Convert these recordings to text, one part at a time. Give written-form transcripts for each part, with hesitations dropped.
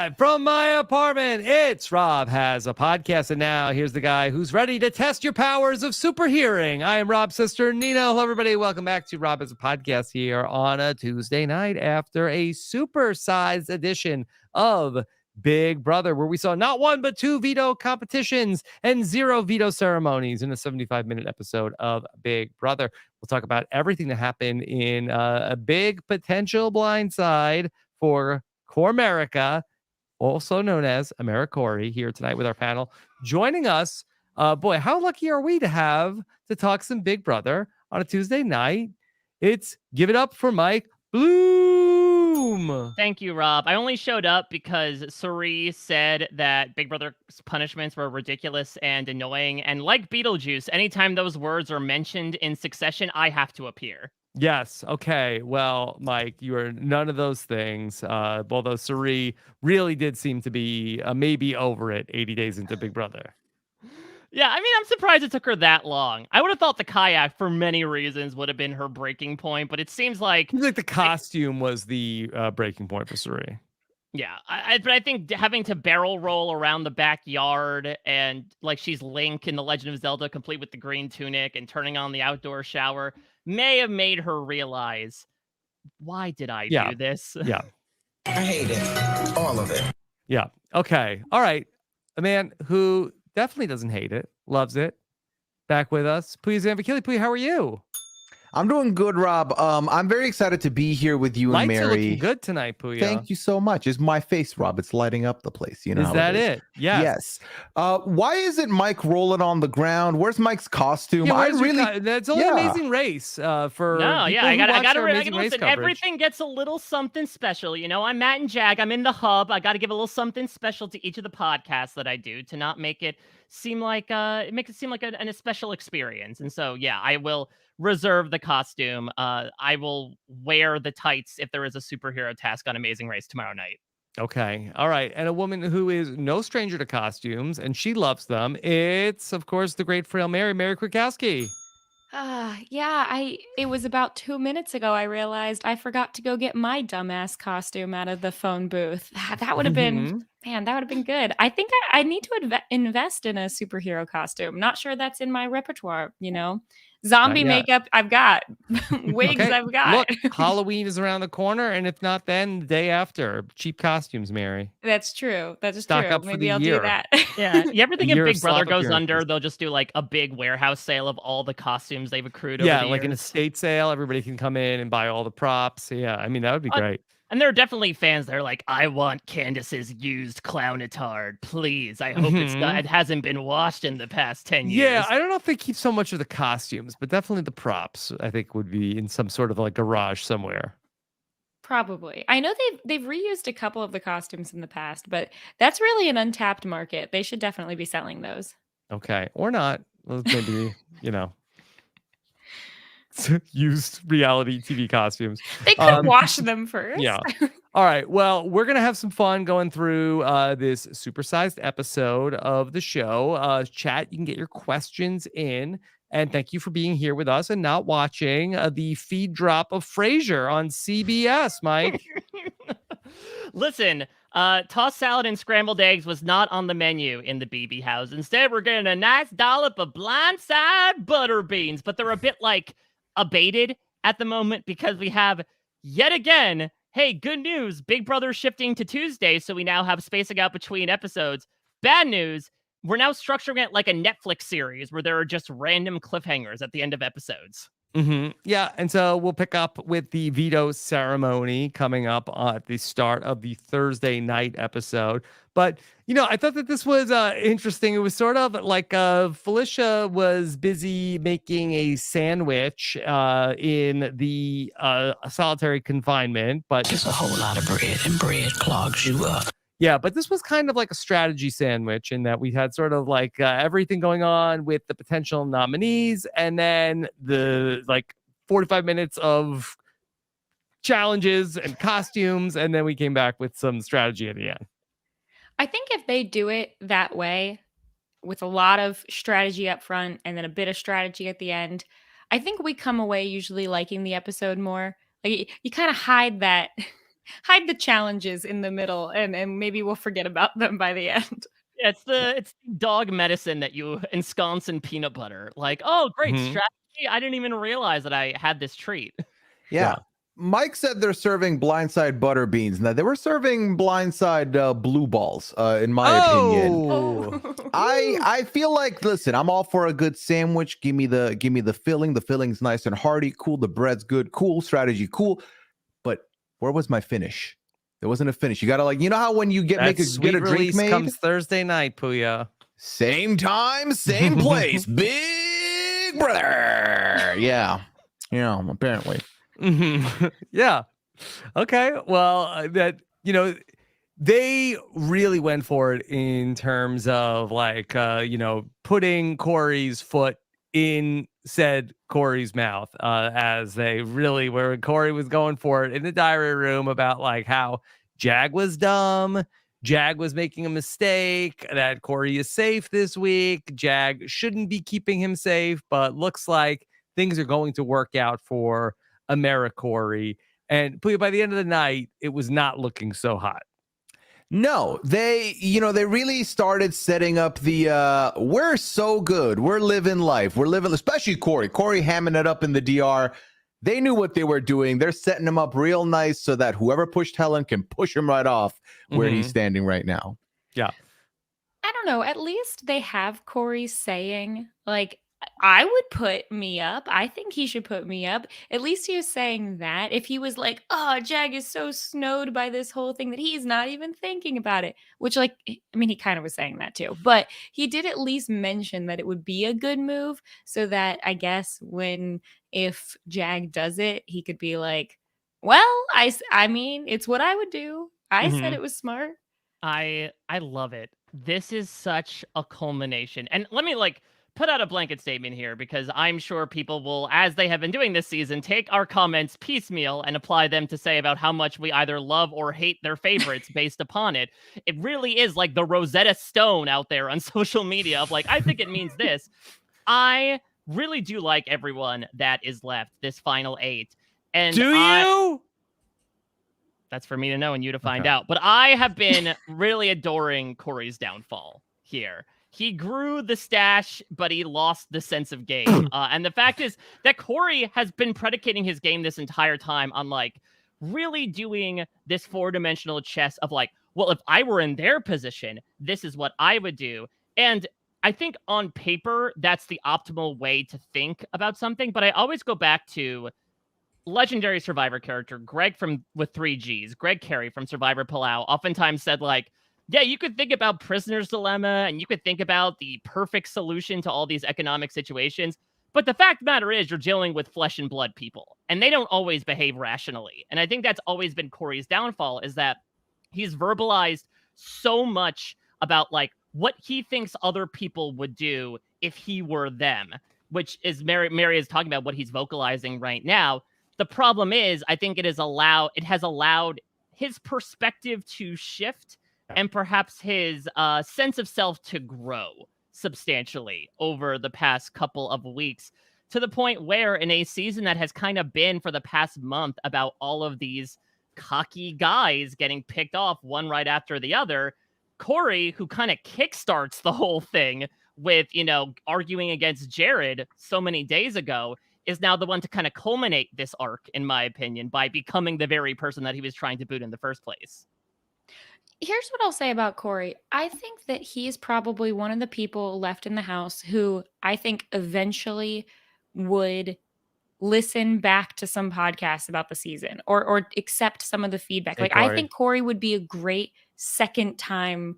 Live from my apartment, it's Rob Has a Podcast. And now here's the guy who's ready to test your powers of super hearing. I am Rob Cesternino. Hello, everybody. Welcome back to Rob Has a Podcast here on a Tuesday night after a super-sized edition of Big Brother, where we saw not one but two veto competitions and 0 veto ceremonies in a 75-minute episode of Big Brother. We'll talk about everything that happened in a big potential blindside for Core America, also known as AmeriCorey, here tonight with our panel. Joining us, boy, how lucky are we to talk some Big Brother on a Tuesday night? It's Give It Up for Mike Bloom. Thank you, Rob. I only showed up because Suri said that Big Brother's punishments were ridiculous and annoying. And like Beetlejuice, anytime those words are mentioned in succession, I have to appear. Yes. Okay. Well, Mike, you are none of those things. Although Suri really did seem to be maybe over it 80 days into Big Brother. Yeah, I mean, I'm surprised it took her that long. I would have thought the kayak, for many reasons, would have been her breaking point, but it seems like the costume was the breaking point for Suri. Yeah, but I think having to barrel roll around the backyard and like she's Link in The Legend of Zelda, complete with the green tunic and turning on the outdoor shower, may have made her realize, why did I do this? Yeah. I hate it. All of it. Yeah. Okay. All right. A man who definitely doesn't hate it, loves it. Back with us. Pooya Zambakili. Pooya, how are you? I'm doing good, Rob. I'm very excited to be here with you and Lights Mary. Are looking good tonight, Pooya. Thank you so much. It's my face, Rob. It's lighting up the place. You know. Is that it? Yes. Why isn't Mike rolling on the ground? Where's Mike's costume? Yeah, that's only Amazing Race for. No, yeah, I gotta listen. Coverage. Everything gets a little something special. You know, I'm Matt and Jag. I'm in the hub. I got to give a little something special to each of the podcasts that I do to not make it seem like a special experience. And so, yeah, I will reserve the costume. I will wear the tights if there is a superhero task on Amazing Race tomorrow night. Okay. All right. And a woman who is no stranger to costumes, and she loves them. It's, of course, the great frail Mary Kwiatkowski. It was about 2 minutes ago I realized I forgot to go get my dumbass costume out of the phone booth. That would have been, man, that would have been good. I think I need to invest in a superhero costume. Not sure that's in my repertoire, you know. Zombie makeup, I've got. Wigs, okay. I've got. Look, Halloween is around the corner, and if not then, the day after. Cheap costumes, Mary. That's true. That is Stock true. Up Maybe for I'll the year. do that. Yeah. You ever think if Big Brother goes under, they'll just do like a big warehouse sale of all the costumes they've accrued over the years? Yeah, like an estate sale. Everybody can come in and buy all the props. Yeah, I mean, that would be great. And there are definitely fans that are like, I want Candace's used clownatard, please. I hope it hasn't been washed in the past 10 years. Yeah, I don't know if they keep so much of the costumes, but definitely the props, I think, would be in some sort of like garage somewhere. Probably. I know they've reused a couple of the costumes in the past, but that's really an untapped market. They should definitely be selling those. Okay. Or not. Well, maybe, you know. Used reality TV costumes. They could wash them first. Yeah. All right. Well, we're going to have some fun going through this supersized episode of the show. Chat, you can get your questions in. And thank you for being here with us and not watching the feed drop of Frasier on CBS, Mike. Listen, tossed salad and scrambled eggs was not on the menu in the BB house. Instead, we're getting a nice dollop of blindside butter beans, but they're a bit like abated at the moment because we have yet again, hey, good news, Big Brother shifting to Tuesday, so we now have spacing out between episodes. Bad news, we're now structuring it like a Netflix series where there are just random cliffhangers at the end of episodes. Yeah, and so we'll pick up with the veto ceremony coming up at the start of the Thursday night episode. But, you know, I thought that this was interesting. It was sort of like Felicia was busy making a sandwich in the solitary confinement, but just a whole lot of bread, and bread clogs you up. Yeah, but this was kind of like a strategy sandwich in that we had sort of like everything going on with the potential nominees and then the like 45 minutes of challenges and costumes. And then we came back with some strategy at the end. I think if they do it that way with a lot of strategy up front and then a bit of strategy at the end, I think we come away usually liking the episode more. Like you kind of hide that Hide the challenges in the middle, and maybe we'll forget about them by the end. Yeah, it's the dog medicine that you ensconce in peanut butter. Like, oh, great Mhm. strategy. I didn't even realize that I had this treat. Yeah. Mike said they're serving blindside butter beans. Now they were serving blindside blue balls, in my opinion. Oh. I feel like, listen, I'm all for a good sandwich. Give me the filling. The filling's nice and hearty. Cool. The bread's good. Cool. Strategy. Cool. But where was my finish? There wasn't a finish. You gotta, like, you know how when you get That a sweet drink release made? comes Thursday night, Pooya. Same time, same place. Big brother. Yeah. Apparently. Yeah. Okay. Well, they really went for it in terms of like, putting Corey's foot in said Corey's mouth, as they really were. Corey was going for it in the diary room about like how Jag was dumb. Jag was making a mistake, that Corey is safe this week. Jag shouldn't be keeping him safe, but looks like things are going to work out for AmeriCorey. And by the end of the night, it was not looking so hot. No, they really started setting up the we're so good. We're living life. We're living, especially Corey hamming it up in the DR. They knew what they were doing. They're setting him up real nice so that whoever pushed Helen can push him right off where he's standing right now. Yeah. I don't know. At least they have Corey saying, like, I would put me up. I think he should put me up. At least he was saying that. If he was like, oh, Jag is so snowed by this whole thing that he's not even thinking about it, which, like, I mean, he kind of was saying that too, but he did at least mention that it would be a good move so that I guess if Jag does it, he could be like, well, I mean, it's what I would do. I said it was smart. I love it. This is such a culmination. And let me put out a blanket statement here, because I'm sure people will, as they have been doing this season, take our comments piecemeal and apply them to say about how much we either love or hate their favorites based upon it. It really is like the Rosetta Stone out there on social media of like, I think it means this. I really do like everyone that is left, this final 8. And do you? That's for me to know and you to find out. But I have been really adoring Corey's downfall here. He grew the stash, but he lost the sense of game. And the fact is that Corey has been predicating his game this entire time on like really doing this 4-dimensional chess of like, well, if I were in their position, this is what I would do. And I think on paper, that's the optimal way to think about something. But I always go back to legendary Survivor character Greg with 3 Gs, Greg Carey from Survivor Palau, oftentimes said like, yeah, you could think about prisoner's dilemma and you could think about the perfect solution to all these economic situations. But the fact of the matter is you're dealing with flesh and blood people and they don't always behave rationally. And I think that's always been Corey's downfall, is that he's verbalized so much about like what he thinks other people would do if he were them, which is Mary is talking about what he's vocalizing right now. The problem is, I think it has allowed his perspective to shift and perhaps his sense of self to grow substantially over the past couple of weeks, to the point where in a season that has kind of been for the past month about all of these cocky guys getting picked off one right after the other, Corey, who kind of kickstarts the whole thing with, arguing against Jared so many days ago, is now the one to kind of culminate this arc, in my opinion, by becoming the very person that he was trying to boot in the first place. Here's what I'll say about Corey. I think that he's probably one of the people left in the house who I think eventually would listen back to some podcasts about the season or accept some of the feedback. Hey, I think Corey would be a great second time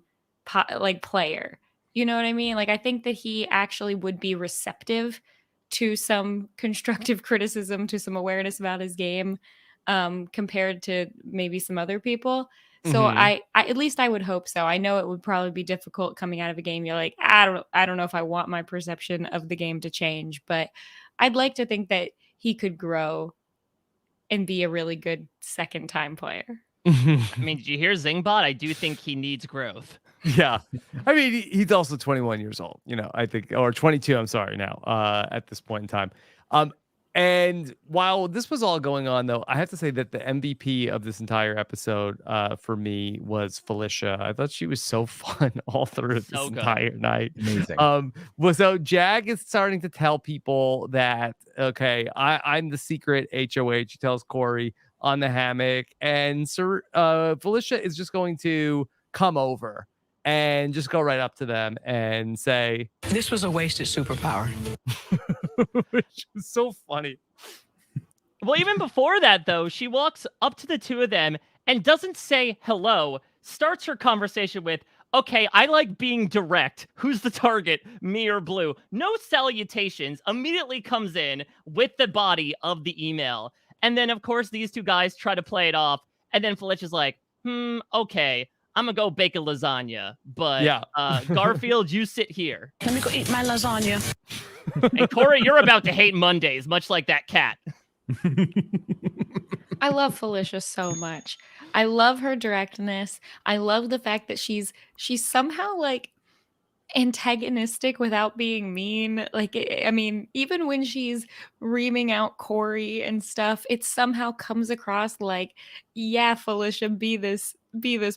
player. You know what I mean? Like, I think that he actually would be receptive to some constructive criticism, to some awareness about his game, compared to maybe some other people. So I at least I would hope so. I know it would probably be difficult coming out of a game. You're like, I don't know if I want my perception of the game to change, but I'd like to think that he could grow and be a really good second time player. I mean, did you hear Zingbot? I do think he needs growth. Yeah. I mean, he's also 21 years old, I think, or 22, I'm sorry now, at this point in time. And while this was all going on, though, I have to say that the MVP of this entire episode for me was Felicia. I thought she was so fun all through this entire night. Amazing. So Jag is starting to tell people that, okay, I'm the secret HOH. She tells Corey on the hammock. And Felicia is just going to come over and just go right up to them and say, This was a wasted superpower. which is so funny. Well, even before that, though, she walks up to the two of them and doesn't say hello, starts her conversation with, okay, I like being direct. Who's the target, me or Blue? No salutations, immediately comes in with the body of the email. And then, of course, these two guys try to play it off. And then Felicia's like, okay, I'm going to go bake a lasagna. But Garfield, you sit here. Let me go eat my lasagna. And Corey, you're about to hate Mondays, much like that cat. I love Felicia so much. I love her directness. I love the fact that she's somehow like antagonistic without being mean. Like, I mean, even when she's reaming out Corey and stuff, it somehow comes across like, yeah, Felicia, be this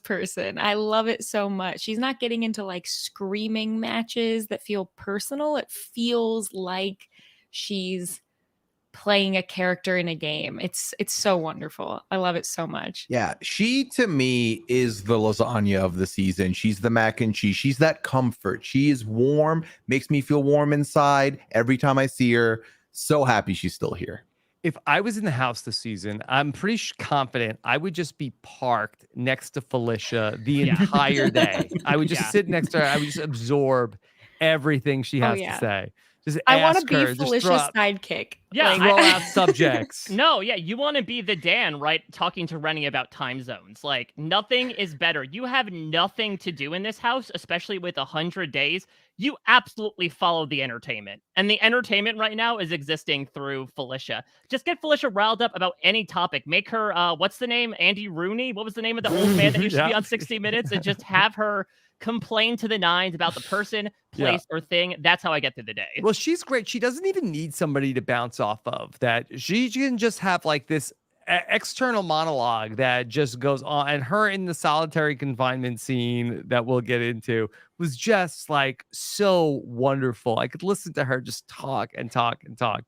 person. I love it so much. She's not getting into like screaming matches that feel personal. It feels like she's playing a character in a game. It's so wonderful. I love it so much. Yeah, she to me is the lasagna of the season. She's the mac and cheese. She's that comfort. She is warm, makes me feel warm inside every time I see her. So happy she's still here. If I was in the house this season, I'm pretty confident I would just be parked next to Felicia the entire day. I would just sit next to her. I would just absorb everything she has to say. I want to be Felicia's sidekick. Yeah, throw out subjects. No, yeah, you want to be the Dan, right? Talking to Rennie about time zones. Like, nothing is better. You have nothing to do in this house, especially with 100 days. You absolutely follow the entertainment. And the entertainment right now is existing through Felicia. Just get Felicia riled up about any topic. Make her, what's the name? Andy Rooney? What was the name of the old man that used to be on 60 Minutes? And just have her complain to the nines about the person, place, or thing. That's how I get through the day. Well, she's great. She doesn't even need somebody to bounce off of. That she can just have like this external monologue that just goes on. And her in the solitary confinement scene that we'll get into was just like so wonderful. I could listen to her just talk and talk and talk.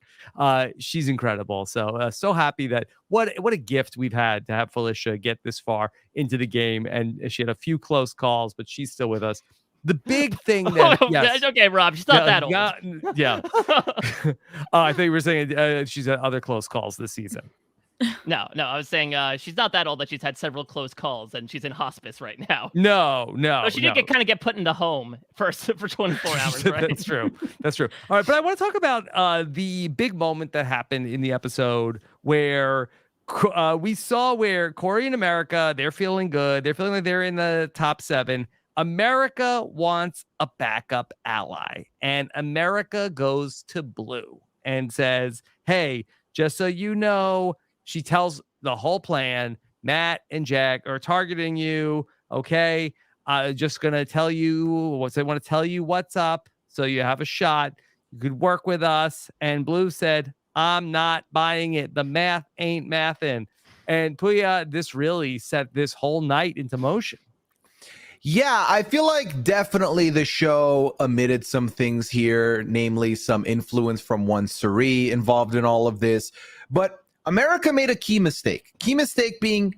She's incredible. So happy that what a gift we've had to have Felicia get this far into the game. And she had a few close calls, but she's still with us. The big thing that okay, Rob, she's not that old. Yeah. I think you were saying she's had other close calls this season. No, I was saying she's not that old, that she's had several close calls and she's in hospice right now. No. She did get put into home for 24 hours, right? That's true. All right, but I want to talk about the big moment that happened in the episode where we saw where Corey and America, they're feeling good. They're feeling like they're in the top 7. America wants a backup ally, and America goes to Blue and says, hey, just so you know, she tells the whole plan. Matt and Jack are targeting you. Okay. Just going to tell you what they want to tell you what's up. So you have a shot. You could work with us. And Blue said, I'm not buying it. The math ain't mathin'. And Pooya, this really set this whole night into motion. Yeah, I feel like definitely the show omitted some things here, namely some influence from one Suri involved in all of this. But America made a key mistake. Key mistake being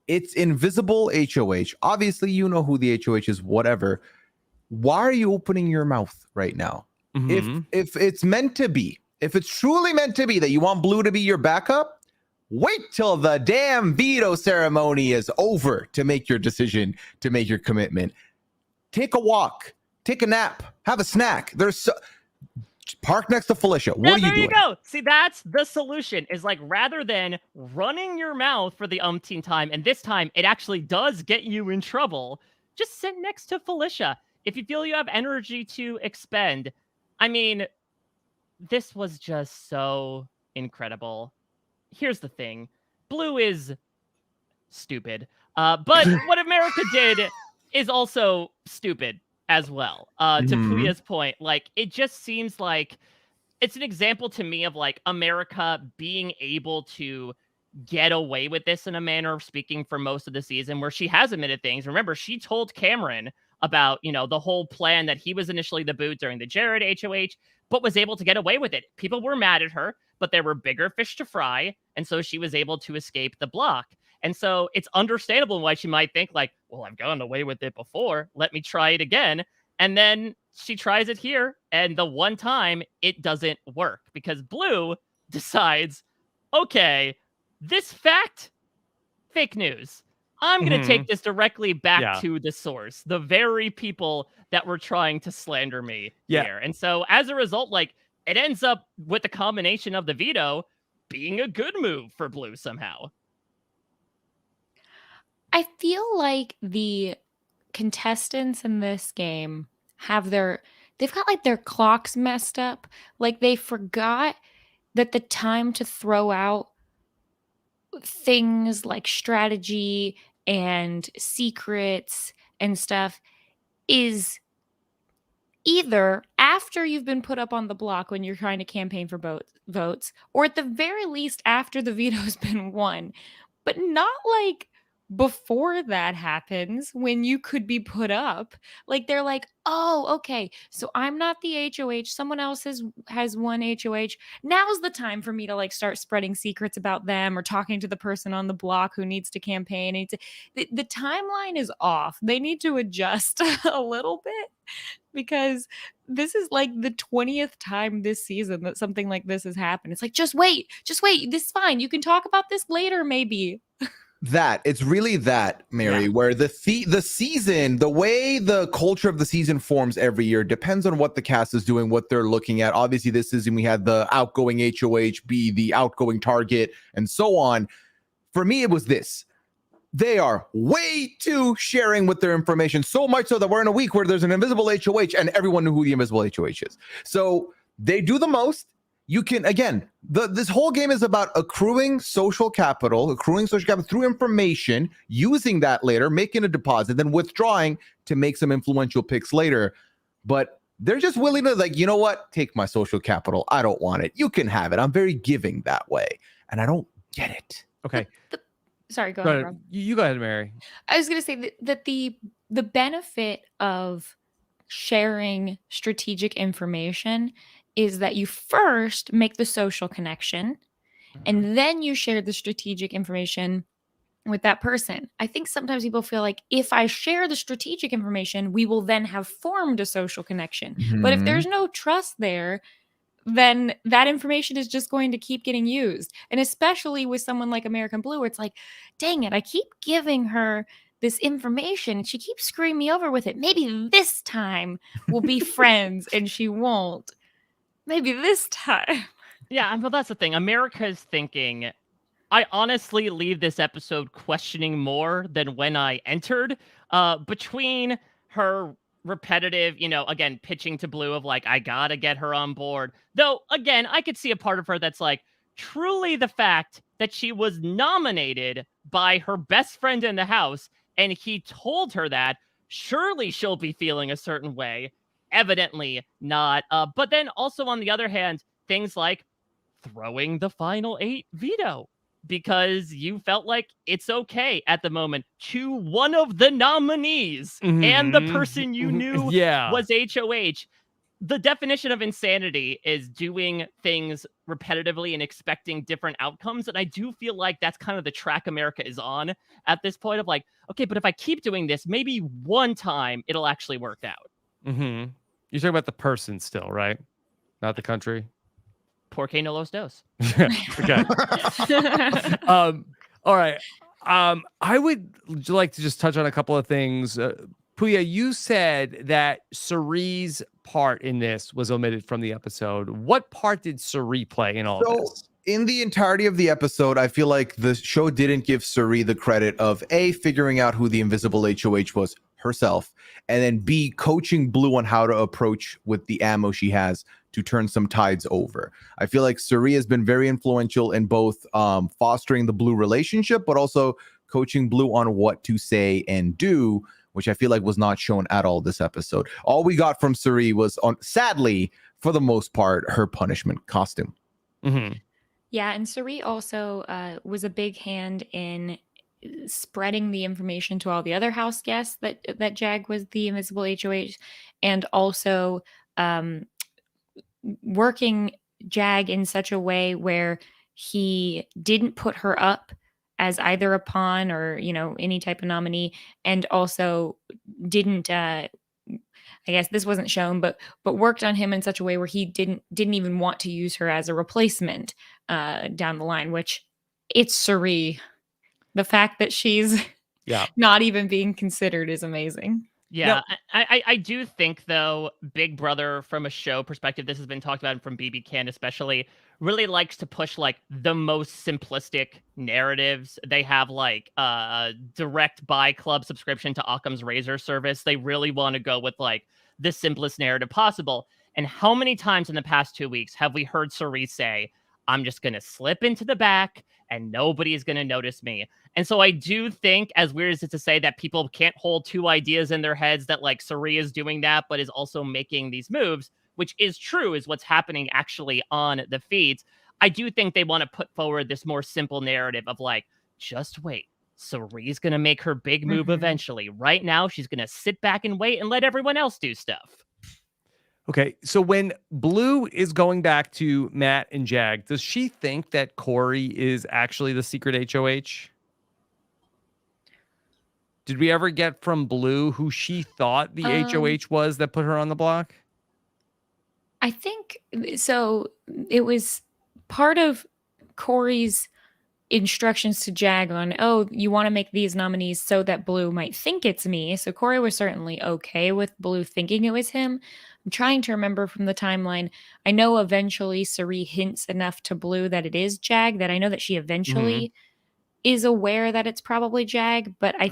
it's invisible HOH. Obviously, you know who the HOH is, whatever. Why are you opening your mouth right now? Mm-hmm. If it's meant to be, if it's truly meant to be that you want Blue to be your backup, wait till the damn veto ceremony is over to make your decision, to make your commitment. Take a walk, take a nap, have a snack. Park next to Felicia. What are you doing? There you go. See, that's the solution, is like, rather than running your mouth for the umpteenth time, and this time it actually does get you in trouble, just sit next to Felicia. If you feel you have energy to expend. I mean, this was just so incredible. Here's the thing. Blue is stupid. But what America did is also stupid as well. To Pooya's point, like, it just seems like it's an example to me of like America being able to get away with this in a manner of speaking for most of the season, where she has admitted things. Remember, she told Cameron about, the whole plan that he was initially the boot during the Jared HOH, but was able to get away with it. People were mad at her, but there were bigger fish to fry. And so she was able to escape the block. And so it's understandable why she might think like, well, I've gone away with it before. Let me try it again. And then she tries it here. And the one time it doesn't work because Blue decides, okay, this fact, fake news. I'm going to take this directly back to the source, the very people that were trying to slander me here. And so as a result, like it ends up with the combination of the veto being a good move for Blue somehow. I feel like the contestants in this game they've got like their clocks messed up. Like they forgot that the time to throw out things like strategy and secrets and stuff is either after you've been put up on the block when you're trying to campaign for votes, or at the very least after the veto's been won, but not like before that happens when you could be put up. Like they're like, oh, okay, so I'm not the HOH, someone else has won HOH, now's the time for me to like start spreading secrets about them or talking to the person on the block who needs to campaign. The timeline is off. They need to adjust a little bit, because this is like the 20th time this season that something like this has happened. It's like, just wait, this is fine, you can talk about this later maybe. It's really that, Mary, where the season, the way the culture of the season forms every year depends on what the cast is doing, what they're looking at. Obviously, this season we had the outgoing HOH be the outgoing target and so on. For me, it was this. They are way too sharing with their information, so much so that we're in a week where there's an invisible HOH and everyone knew who the invisible HOH is. So they do the most. You can, again, this whole game is about accruing social capital through information, using that later, making a deposit, then withdrawing to make some influential picks later. But they're just willing to, like, you know what? Take my social capital. I don't want it. You can have it. I'm very giving that way. And I don't get it. Okay. Sorry, go ahead, Rob. You go ahead, Mary. I was going to say that the benefit of sharing strategic information is that you first make the social connection and then you share the strategic information with that person. I think sometimes people feel like if I share the strategic information, we will then have formed a social connection. But if there's no trust there, then that information is just going to keep getting used. And especially with someone like American Blue, where it's like, dang it, I keep giving her this information and she keeps screwing me over with it. Maybe this time we'll be friends, and she won't. Maybe this time. Yeah, well, that's the thing. America's thinking, I honestly leave this episode questioning more than when I entered. Between her repetitive, again, pitching to Blue of like, I gotta get her on board. Though, again, I could see a part of her that's like, truly the fact that she was nominated by her best friend in the house and he told her that, surely she'll be feeling a certain way. Evidently not. But then also on the other hand, things like throwing the final 8 veto because you felt like it's okay at the moment to one of the nominees and the person you knew was HOH. The definition of insanity is doing things repetitively and expecting different outcomes. And I do feel like that's kind of the track America is on at this point of like, okay, but if I keep doing this, maybe one time it'll actually work out. You're talking about the person still, right? Not the country. Porque no los dos. Okay. All right. I would like to just touch on a couple of things. Pooya, you said that Cerie's part in this was omitted from the episode. What part did Cerie play in all of this? In the entirety of the episode, I feel like the show didn't give Cerie the credit of A, figuring out who the invisible HOH was herself, and then B, coaching Blue on how to approach with the ammo she has to turn some tides over. I feel like Cerie has been very influential in both fostering the Blue relationship, but also coaching Blue on what to say and do which I feel like was not shown at all this episode. All we got from Suri was, sadly, for the most part, her punishment costume. Mm-hmm. Yeah, and Suri also was a big hand in spreading the information to all the other house guests that Jag was the invisible HOH, and also working Jag in such a way where he didn't put her up as either a pawn or, you know, any type of nominee, and also didn't I guess this wasn't shown, but worked on him in such a way where he didn't even want to use her as a replacement down the line, which it's Suri. The fact that she's not even being considered is amazing. Yeah, I do think, though, Big Brother, from a show perspective, this has been talked about from BB Can especially, really likes to push like the most simplistic narratives. They have like a direct buy club subscription to Occam's Razor service. They really want to go with like the simplest narrative possible. And how many times in the past 2 weeks have we heard Suri say, I'm just going to slip into the back and nobody is going to notice me? And so I do think, as weird as it to say, that people can't hold two ideas in their heads, that like Suri is doing that, but is also making these moves, which is true, is what's happening actually on the feeds. I do think they want to put forward this more simple narrative of like, just wait. Suri's going to make her big move eventually. Right now, she's going to sit back and wait and let everyone else do stuff. Okay, so when Blue is going back to Matt and Jag, does she think that Corey is actually the secret HOH? Did we ever get from Blue who she thought the HOH was that put her on the block? I think so. It was part of Corey's instructions to Jag on, oh, you want to make these nominees so that Blue might think it's me. So Corey was certainly okay with Blue thinking it was him. I'm trying to remember from the timeline. I know eventually Suri hints enough to Blue that it is Jag, that I know that she eventually is aware that it's probably Jag, but I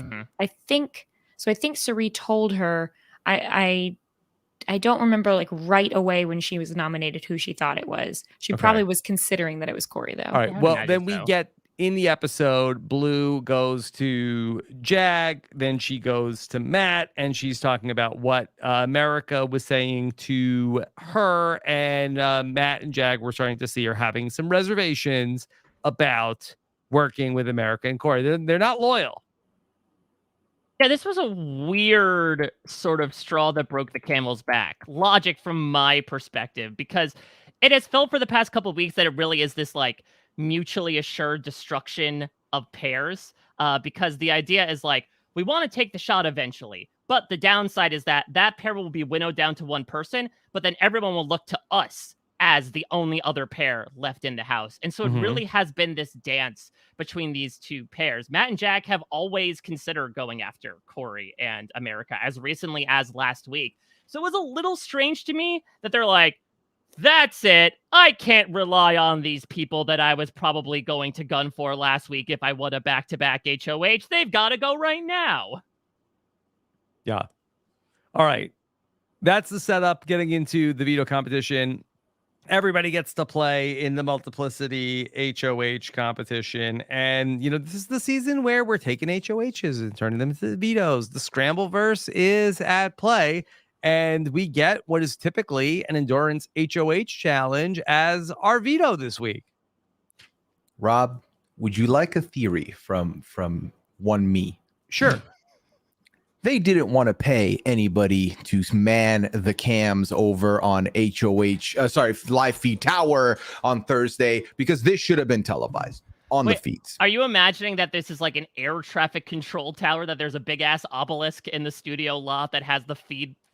think Suri told her. I don't remember like right away when she was nominated who she thought it was. She probably was considering that it was Corey, though. All right. Well, then we get in the episode, Blue goes to Jag, then she goes to Matt, and she's talking about what America was saying to her, and Matt and Jag were starting to see her having some reservations about working with America and Corey. They're not loyal. Yeah, this was a weird sort of straw that broke the camel's back logic from my perspective, because it has felt for the past couple of weeks that it really is this like mutually assured destruction of pairs, because the idea is like, we want to take the shot eventually, but the downside is that that pair will be winnowed down to one person, but then everyone will look to us as the only other pair left in the house. And so it really has been this dance between these two pairs. Matt and Jag have always considered going after Corey and America as recently as last week. So it was a little strange to me that they're like, that's it. I can't rely on these people that I was probably going to gun for last week if I won a back-to-back HOH. They've got to go right now. Yeah. All right. That's the setup getting into the veto competition. Everybody gets to play in the multiplicity HOH competition. And, you know, this is the season where we're taking HOHs and turning them into vetoes. The Scrambleverse is at play. And we get what is typically an endurance HOH challenge as our veto this week. Rob, would you like a theory from one me? Sure. They didn't want to pay anybody to man the cams over on live feed tower on Thursday, because this should have been televised on the feeds. Are you imagining that this is like an air traffic control tower, that there's a big ass obelisk in the studio lot that has the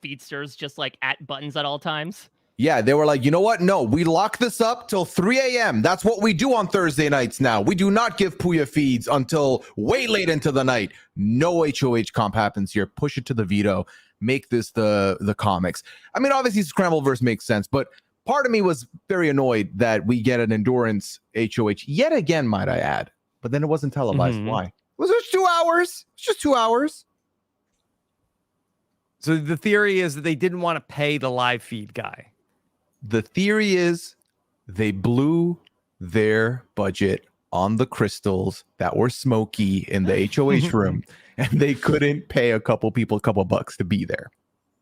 feedsters just like at buttons at all times? Yeah, they were like, you know what? No, we lock this up till 3 a.m. That's what we do on Thursday nights now. We do not give Pooya feeds until way late into the night. No HOH comp happens here. Push it to the veto. Make this the comics. I mean, obviously, Scrambleverse makes sense, but part of me was very annoyed that we get an endurance HOH yet again, might I add. But then it wasn't televised. Why? It was just 2 hours. It's just 2 hours. So the theory is that they didn't want to pay the live feed guy. The theory is they blew their budget on the crystals that were smoky in the HOH room. and they couldn't pay a couple people a couple bucks to be there.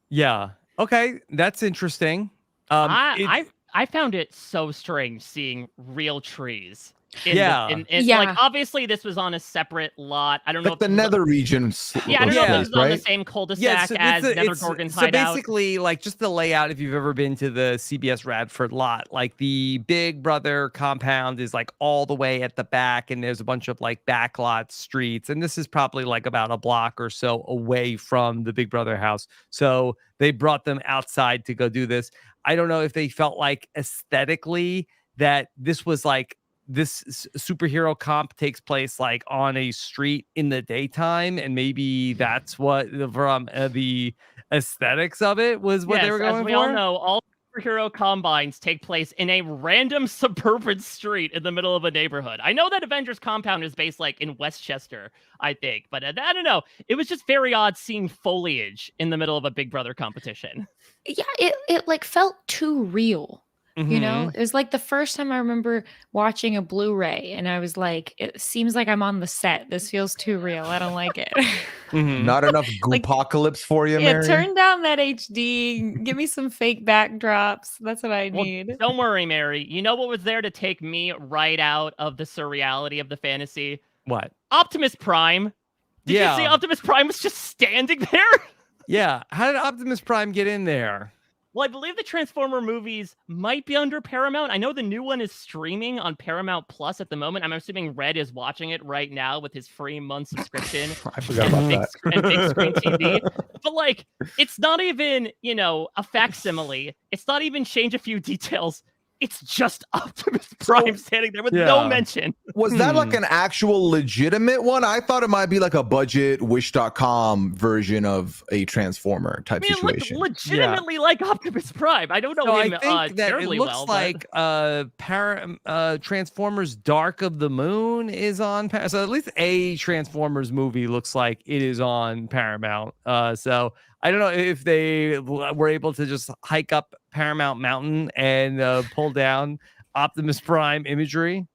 Yeah. Okay, that's interesting. I found it so strange seeing real trees. Yeah. Like obviously this was on a separate lot. I don't know Like if the this was Nether region. Yeah, I don't know if Yeah. this was on the same cul-de-sac as Nether Gorgon's so hideout. basically, like, just the layout, if you've ever been to the CBS Radford lot, like the Big Brother compound is like all the way at the back, and there's a bunch of like backlot streets, and this is probably like about a block or so away from the Big Brother house. So they brought them outside to go do this. I don't know if they felt like aesthetically that this was like this superhero comp takes place like on a street in the daytime, and maybe that's what from the aesthetics of it was what they were going as we for. all know, all superhero combines take place in a random suburban street in the middle of a neighborhood. I know that Avengers compound is based like in Westchester, I think, but I don't know. It was just very odd seeing foliage in the middle of a Big Brother competition. Yeah, it like felt too real. You know, it was like the first time I remember watching a Blu-ray, and I was like, it seems like I'm on the set. This feels too real. I don't like it. Not enough goopocalypse for you, Yeah, Mary? turn down that HD. Give me some fake backdrops. That's what I need. Don't worry, Mary. You know what was there to take me right out of the surreality of the fantasy? What? Optimus Prime. Did you see Optimus Prime was just standing there? Yeah. How did Optimus Prime get in there? Well, I believe the Transformer movies might be under Paramount. I know the new one is streaming on Paramount Plus at the moment. I'm assuming Red is watching it right now with his free month subscription. I forgot about that. And big screen TV. But like, it's not even, a facsimile. It's not even change a few details. It's just Optimus Prime standing there with no mention. Was that like an actual legitimate one? I thought it might be like a budget Wish.com version of a Transformer type situation. It looked legitimately like Optimus Prime. I don't know him I think that it terribly looks well, like Transformers Dark of the Moon is on so at least a Transformers movie looks like it is on Paramount. So I don't know if they were able to just hike up Paramount Mountain and pull down Optimus Prime imagery.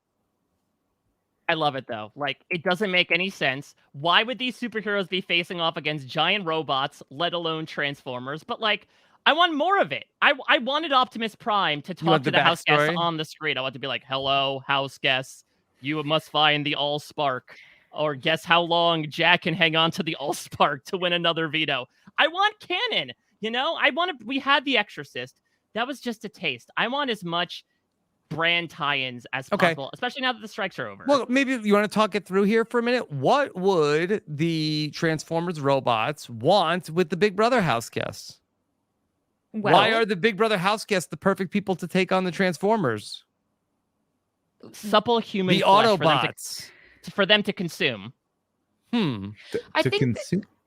I love it though. Like, it doesn't make any sense. Why would these superheroes be facing off against giant robots, let alone Transformers? But like, I want more of it. I wanted Optimus Prime to talk to the house guests on the street. I want to be like, hello, house guests. You must find the Allspark. Or guess how long Jack can hang on to the Allspark to win another veto. I want canon. We had The Exorcist. That was just a taste. I want as much brand tie-ins as possible, especially now that the strikes are over. Well, maybe you want to talk it through here for a minute. What would the Transformers robots want with the Big Brother house guests? Well, Why are the Big Brother house guests the perfect people to take on the Transformers? Supple human The flesh Autobots. for them to consume. I think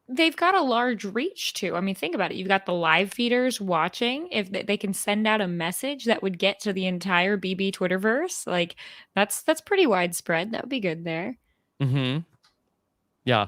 they've got a large reach too. I mean, think about it. You've got the live feeders watching. If they can send out a message that would get to the entire BB Twitterverse, like that's pretty widespread. That would be good there. Yeah.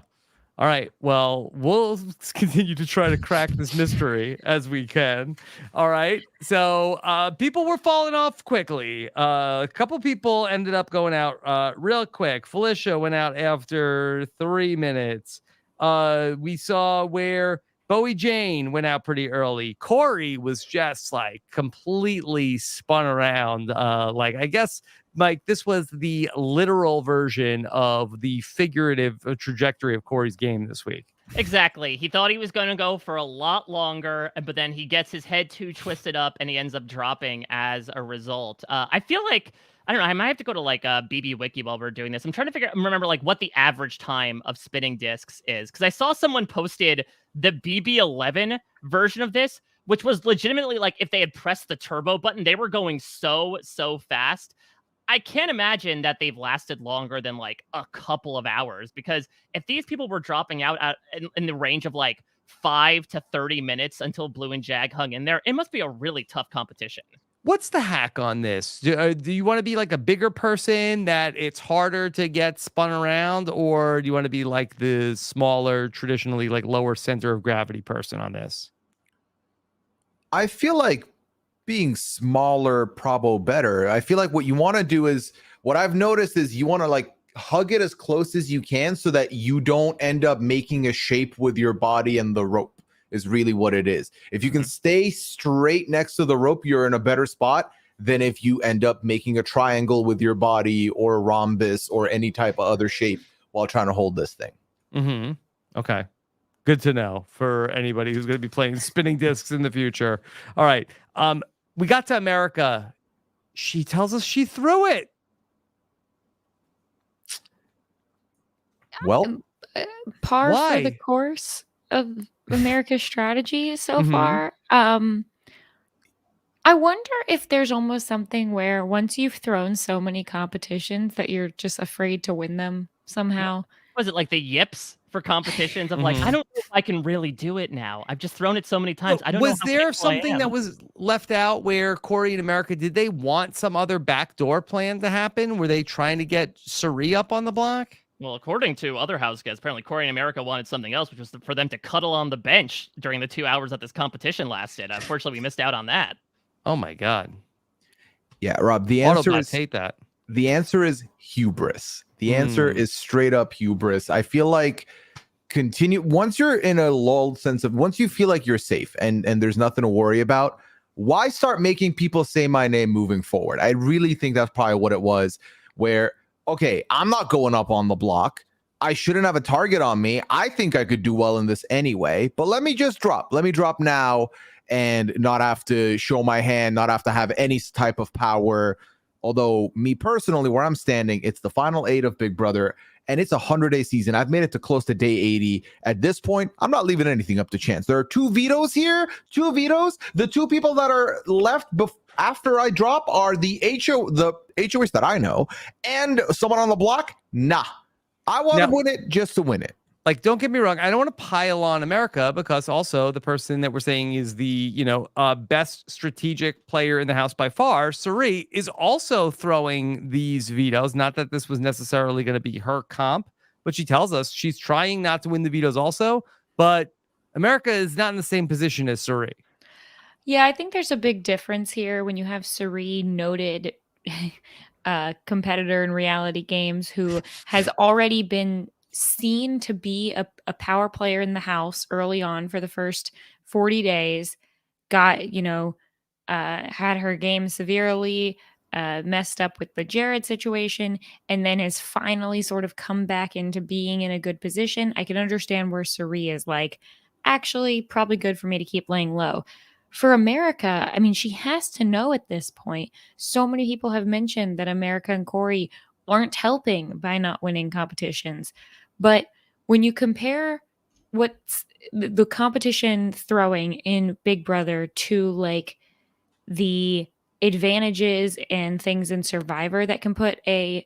All right. Well, we'll continue to try to crack this mystery as we can. All right. So people were falling off quickly. A couple people ended up going out real quick. Felicia went out after 3 minutes. We saw where Bowie Jane went out pretty early. Corey was just like completely spun around. I guess Mike, this was the literal version of the figurative trajectory of Corey's game this week. Exactly. He thought he was going to go for a lot longer, but then he gets his head too twisted up and he ends up dropping as a result. I feel like, I don't know, I might have to go to like a BB Wiki while we're doing this. I'm trying to remember like what the average time of spinning discs is. Because I saw someone posted the BB11 version of this, which was legitimately like if they had pressed the turbo button, they were going so fast. I can't imagine that they've lasted longer than like a couple of hours, because if these people were dropping out in the range of like 5 to 30 minutes until Blue and Jag hung in there, it must be a really tough competition. What's the hack on this? Do you want to be like a bigger person that it's harder to get spun around, or do you want to be like the smaller, traditionally like lower center of gravity person on this? I feel like being smaller, probably better. I feel like what you want to do is, what I've noticed is you want to like hug it as close as you can so that you don't end up making a shape with your body and the rope is really what it is. If you can stay straight next to the rope, you're in a better spot than if you end up making a triangle with your body or a rhombus or any type of other shape while trying to hold this thing. Mm-hmm. Okay. Good to know for anybody who's going to be playing spinning discs in the future. All right. We got to America. She tells us she threw it. Well, Par Why? for the course of America's strategy so Mhm. far. I wonder if there's almost something where once you've thrown so many competitions that you're just afraid to win them somehow. Was it like the yips for competitions of like, I don't know if I can really do it now. I've just thrown it so many times. I don't know Was how there capable I something am. that was left out where Corey and America, did they want some other backdoor plan to happen? Were they trying to get Suri up on the block? Well, according to other house guests, apparently Corey and America wanted something else, which was for them to cuddle on the bench during the 2 hours that this competition lasted. Unfortunately, we missed out on that. Oh my God. yeah, Rob, the answer Autobots is hate that. the answer is hubris. The answer is straight up hubris. I feel like once you're in a lulled sense of once you feel like you're safe and there's nothing to worry about, why start making people say my name moving forward? I really think that's probably what it was, where, okay, I'm not going up on the block. I shouldn't have a target on me. I think I could do well in this anyway, but let me just drop. Let me drop now and not have to show my hand, not have to have any type of power. Although me personally, where I'm standing, it's the final 8 of Big Brother, and it's a 100-day season. I've made it to close to day 80. At this point, I'm not leaving anything up to chance. There are 2 vetoes here, 2 vetoes. The 2 people that are left after I drop are the HOH that I know, and someone on the block. Nah, I want to win it just to win it. Like, don't get me wrong. I don't want to pile on America because also the person that we're saying is the, best strategic player in the house by far, Suri, is also throwing these vetoes. Not that this was necessarily going to be her comp, but she tells us she's trying not to win the vetoes also. But America is not in the same position as Suri. Yeah, I think there's a big difference here when you have Suri, noted competitor in reality games, who has already been seen to be a power player in the house early on for the first 40 days, got, had her game severely messed up with the Jared situation, and then has finally sort of come back into being in a good position. I can understand where Suri is like, actually, probably good for me to keep laying low. For America, I mean, she has to know at this point. So many people have mentioned that America and Corey aren't helping by not winning competitions. But when you compare what's the competition throwing in Big Brother to like the advantages and things in Survivor that can put a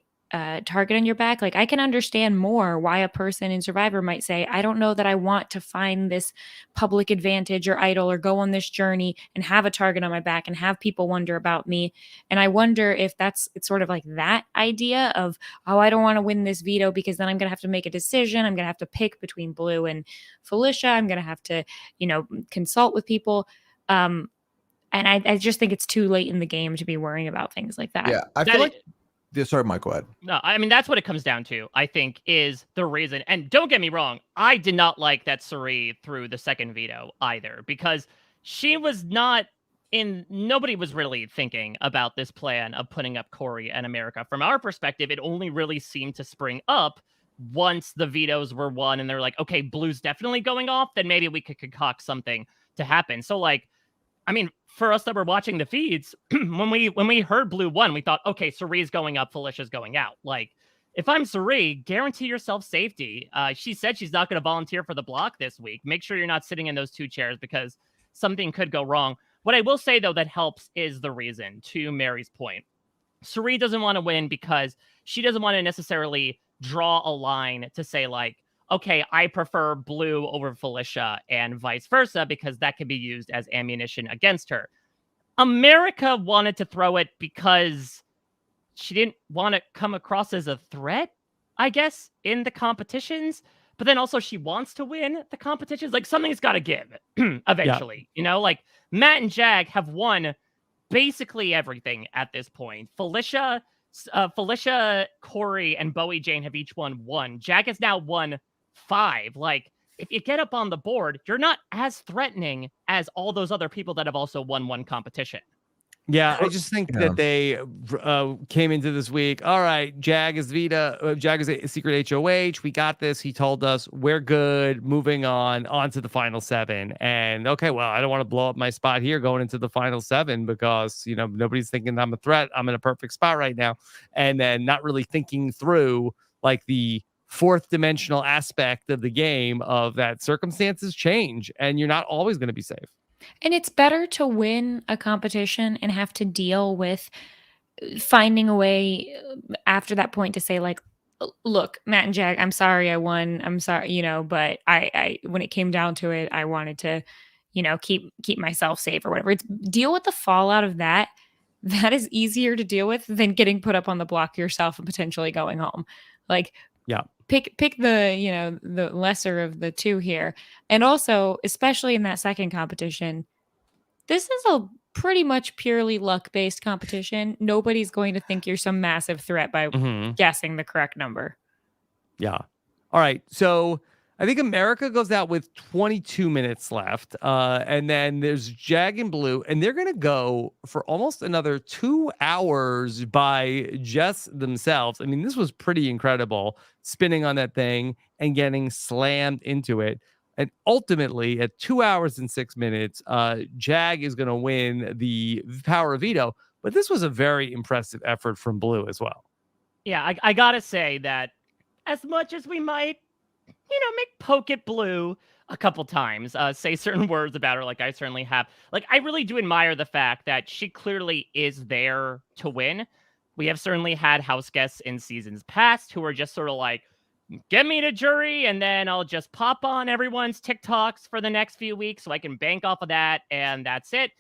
target on your back, like I can understand more why a person in Survivor might say, I don't know that I want to find this public advantage or idol or go on this journey and have a target on my back and have people wonder about me. And I wonder if it's sort of like that idea of, oh, I don't want to win this veto because then I'm going to have to make a decision. I'm going to have to pick between Blue and Felicia. I'm going to have to, consult with people. And I just think it's too late in the game to be worrying about things like that. Yeah, I feel like... Yeah, sorry, Mike, go ahead. No, I mean, that's what it comes down to, I think, is the reason. And don't get me wrong, I did not like that Suri threw the second veto either, because she was not nobody was really thinking about this plan of putting up Corey and America. From our perspective, it only really seemed to spring up once the vetoes were won and they're like, okay, Blue's definitely going off, then maybe we could concoct something to happen. So like, I mean, for us that were watching the feeds, when we heard Blue won, we thought, okay, Suri's going up, Felicia's going out. Like, if I'm Suri, guarantee yourself safety. She said she's not going to volunteer for the block this week. Make sure you're not sitting in those 2 chairs because something could go wrong. What I will say, though, that helps is the reason, to Mary's point. Suri doesn't want to win because she doesn't want to necessarily draw a line to say, like, okay, I prefer Blue over Felicia and vice versa, because that could be used as ammunition against her. America wanted to throw it because she didn't want to come across as a threat, I guess, in the competitions. But then also she wants to win the competitions. Like, something's got to give eventually. Yeah. Like Matt and Jag have won basically everything at this point. Felicia Felicia, Corey, and Bowie Jane have each won 1. Jag has now won 5. Like, if you get up on the board, you're not as threatening as all those other people that have also won 1 competition. Yeah, I just think that they came into this week. All right, Jag is a secret HOH. We got this. He told us we're good. Moving on to the final 7. And okay, well, I don't want to blow up my spot here going into the final 7 because nobody's thinking I'm a threat. I'm in a perfect spot right now, and then not really thinking through like the 4th dimensional aspect of the game of that circumstances change, and you're not always going to be safe. And it's better to win a competition and have to deal with finding a way after that point to say like, look, Matt and Jag, I'm sorry I won. I'm sorry, but I when it came down to it, I wanted to, keep myself safe or whatever. It's deal with the fallout of that. That is easier to deal with than getting put up on the block yourself and potentially going home. Like, yeah. Pick the the lesser of the 2 here. And also, especially in that second competition, this is a pretty much purely luck-based competition. Nobody's going to think you're some massive threat by guessing the correct number. Yeah. All right. So I think America goes out with 22 minutes left. And then there's Jag and Blue, and they're going to go for almost another 2 hours by just themselves. I mean, this was pretty incredible, spinning on that thing and getting slammed into it. And ultimately, at 2 hours and 6 minutes, Jag is going to win the power of veto. But this was a very impressive effort from Blue as well. Yeah, I got to say that as much as we might make poke at Blue a couple times, say certain words about her, like I certainly have. Like, I really do admire the fact that she clearly is there to win. We have certainly had house guests in seasons past who are just sort of like, get me to jury, and then I'll just pop on everyone's TikToks for the next few weeks so I can bank off of that, and that's it.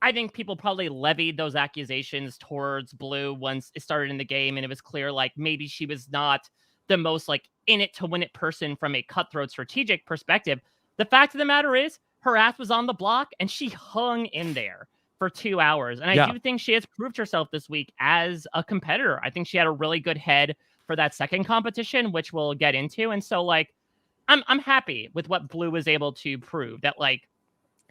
I think people probably levied those accusations towards Blue once it started in the game, and it was clear, like, maybe she was not the most like in it to win it person from a cutthroat strategic perspective. The fact of the matter is her ass was on the block and she hung in there for 2 hours. And I do think she has proved herself this week as a competitor. I think she had a really good head for that second competition, which we'll get into. And so like, I'm happy with what Blue was able to prove that, like,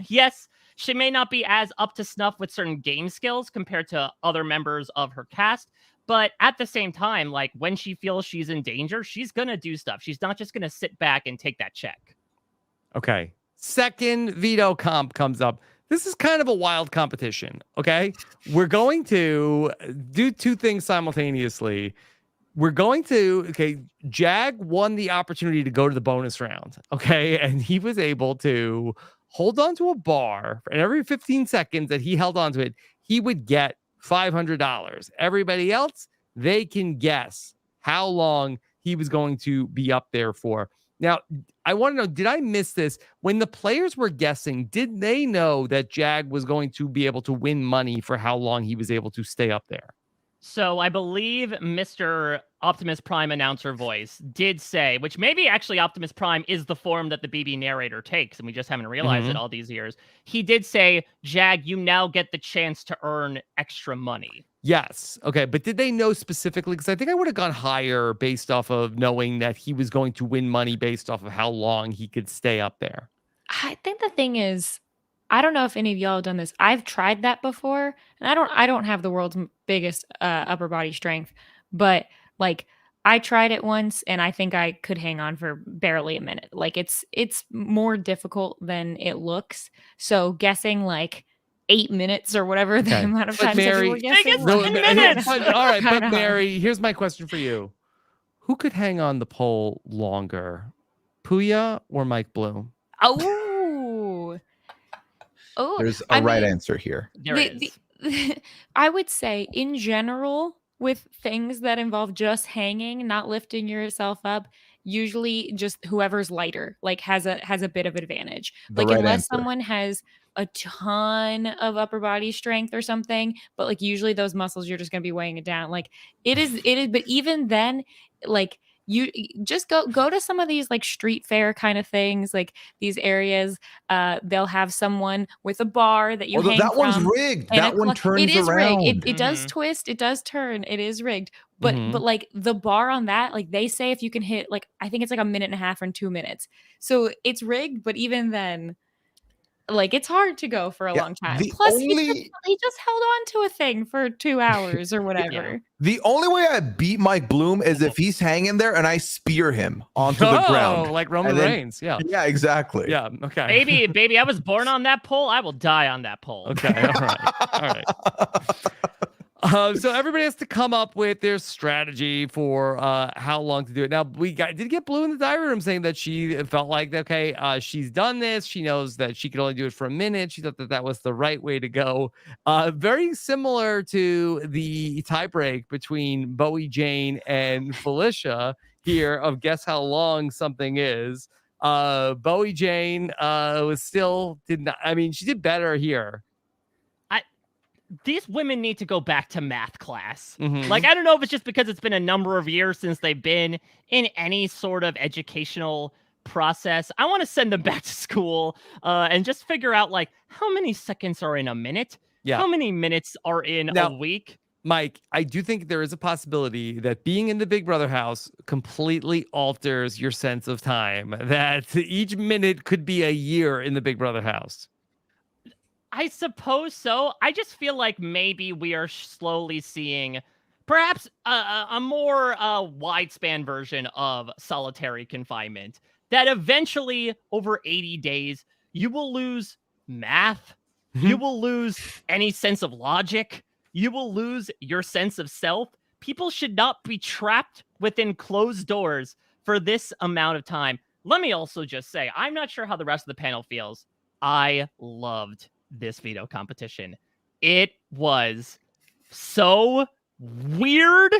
yes, she may not be as up to snuff with certain game skills compared to other members of her cast, but at the same time, like, when she feels she's in danger, she's going to do stuff. She's not just going to sit back and take that check. Okay. Second veto comp comes up. This is kind of a wild competition. Okay. We're going to do 2 things simultaneously. Jag won the opportunity to go to the bonus round. Okay. And he was able to hold on to a bar, and every 15 seconds that he held on to it, he would get $500. Everybody else, they can guess how long he was going to be up there for. Now, I want to know, did I miss this? When the players were guessing, did they know that Jag was going to be able to win money for how long he was able to stay up there? So I believe Mr. Optimus Prime announcer voice did say, which maybe actually Optimus Prime is the form that the BB narrator takes, and we just haven't realized it all these years. He did say, Jag, you now get the chance to earn extra money. Yes. Okay. But did they know specifically? Because I think I would have gone higher based off of knowing that he was going to win money based off of how long he could stay up there. I think the thing is, I don't know if any of y'all have done this. I've tried that before, and I don't have the world's biggest upper body strength, but like I tried it once and I think I could hang on for barely a minute. Like it's more difficult than it looks. So guessing like 8 minutes or whatever the amount of time Mary, we're guessing. All right, but Mary, here's my question for you. Who could hang on the pole longer? Pooya or Mike Bloom? Oh, there's a right answer here. There is. I would say in general, with things that involve just hanging, not lifting yourself up, usually just whoever's lighter, like has a bit of advantage. The Like right unless answer. someone has a ton of upper body strength or something, but like usually those muscles you're just gonna be weighing it down. Like it is, but even then, like you just go to some of these like street fair kind of things, like these areas. They'll have someone with a bar that you Although hang that one's from. rigged. And That one turns it is rigged. around. It does Mhm. twist. It does turn. It is rigged. But Mhm. like the bar on that, like they say if you can hit like I think it's like a minute and a half and 2 minutes. So it's rigged, but even then, like it's hard to go for a Yeah, long time. the Plus, only he just held on to a thing for 2 hours or whatever. the only way I beat Mike Bloom is if he's hanging there and I spear him onto the ground. Like Roman And then- Reigns. Yeah. Yeah, exactly. Yeah. Okay. Baby, I was born on that pole. I will die on that pole. Okay. All right. All right. So everybody has to come up with their strategy for how long to do it. Now did get Blue in the diary room saying that she felt like okay, she's done this. She knows that she could only do it for a minute. She thought that that was the right way to go. Very similar to the tiebreak between Bowie Jane and Felicia here of guess how long something is. Bowie Jane was still did not. I mean, she did better here. These women need to go back to math class. Mhm. Like, I don't know if it's just because it's been a number of years since they've been in any sort of educational process. I want to send them back to school and just figure out, like, how many seconds are in a minute? Yeah. How many minutes are in Now- a week? Mike, I do think there is a possibility that being in the Big Brother house completely alters your sense of time, that each minute could be a year in the Big Brother house. I suppose so. I just feel like maybe we are slowly seeing perhaps a more wide-span version of solitary confinement, that eventually, over 80 days, you will lose math, you will lose any sense of logic, you will lose your sense of self. People should not be trapped within closed doors for this amount of time. Let me also just say, I'm not sure how the rest of the panel feels. I loved this veto competition. It was so weird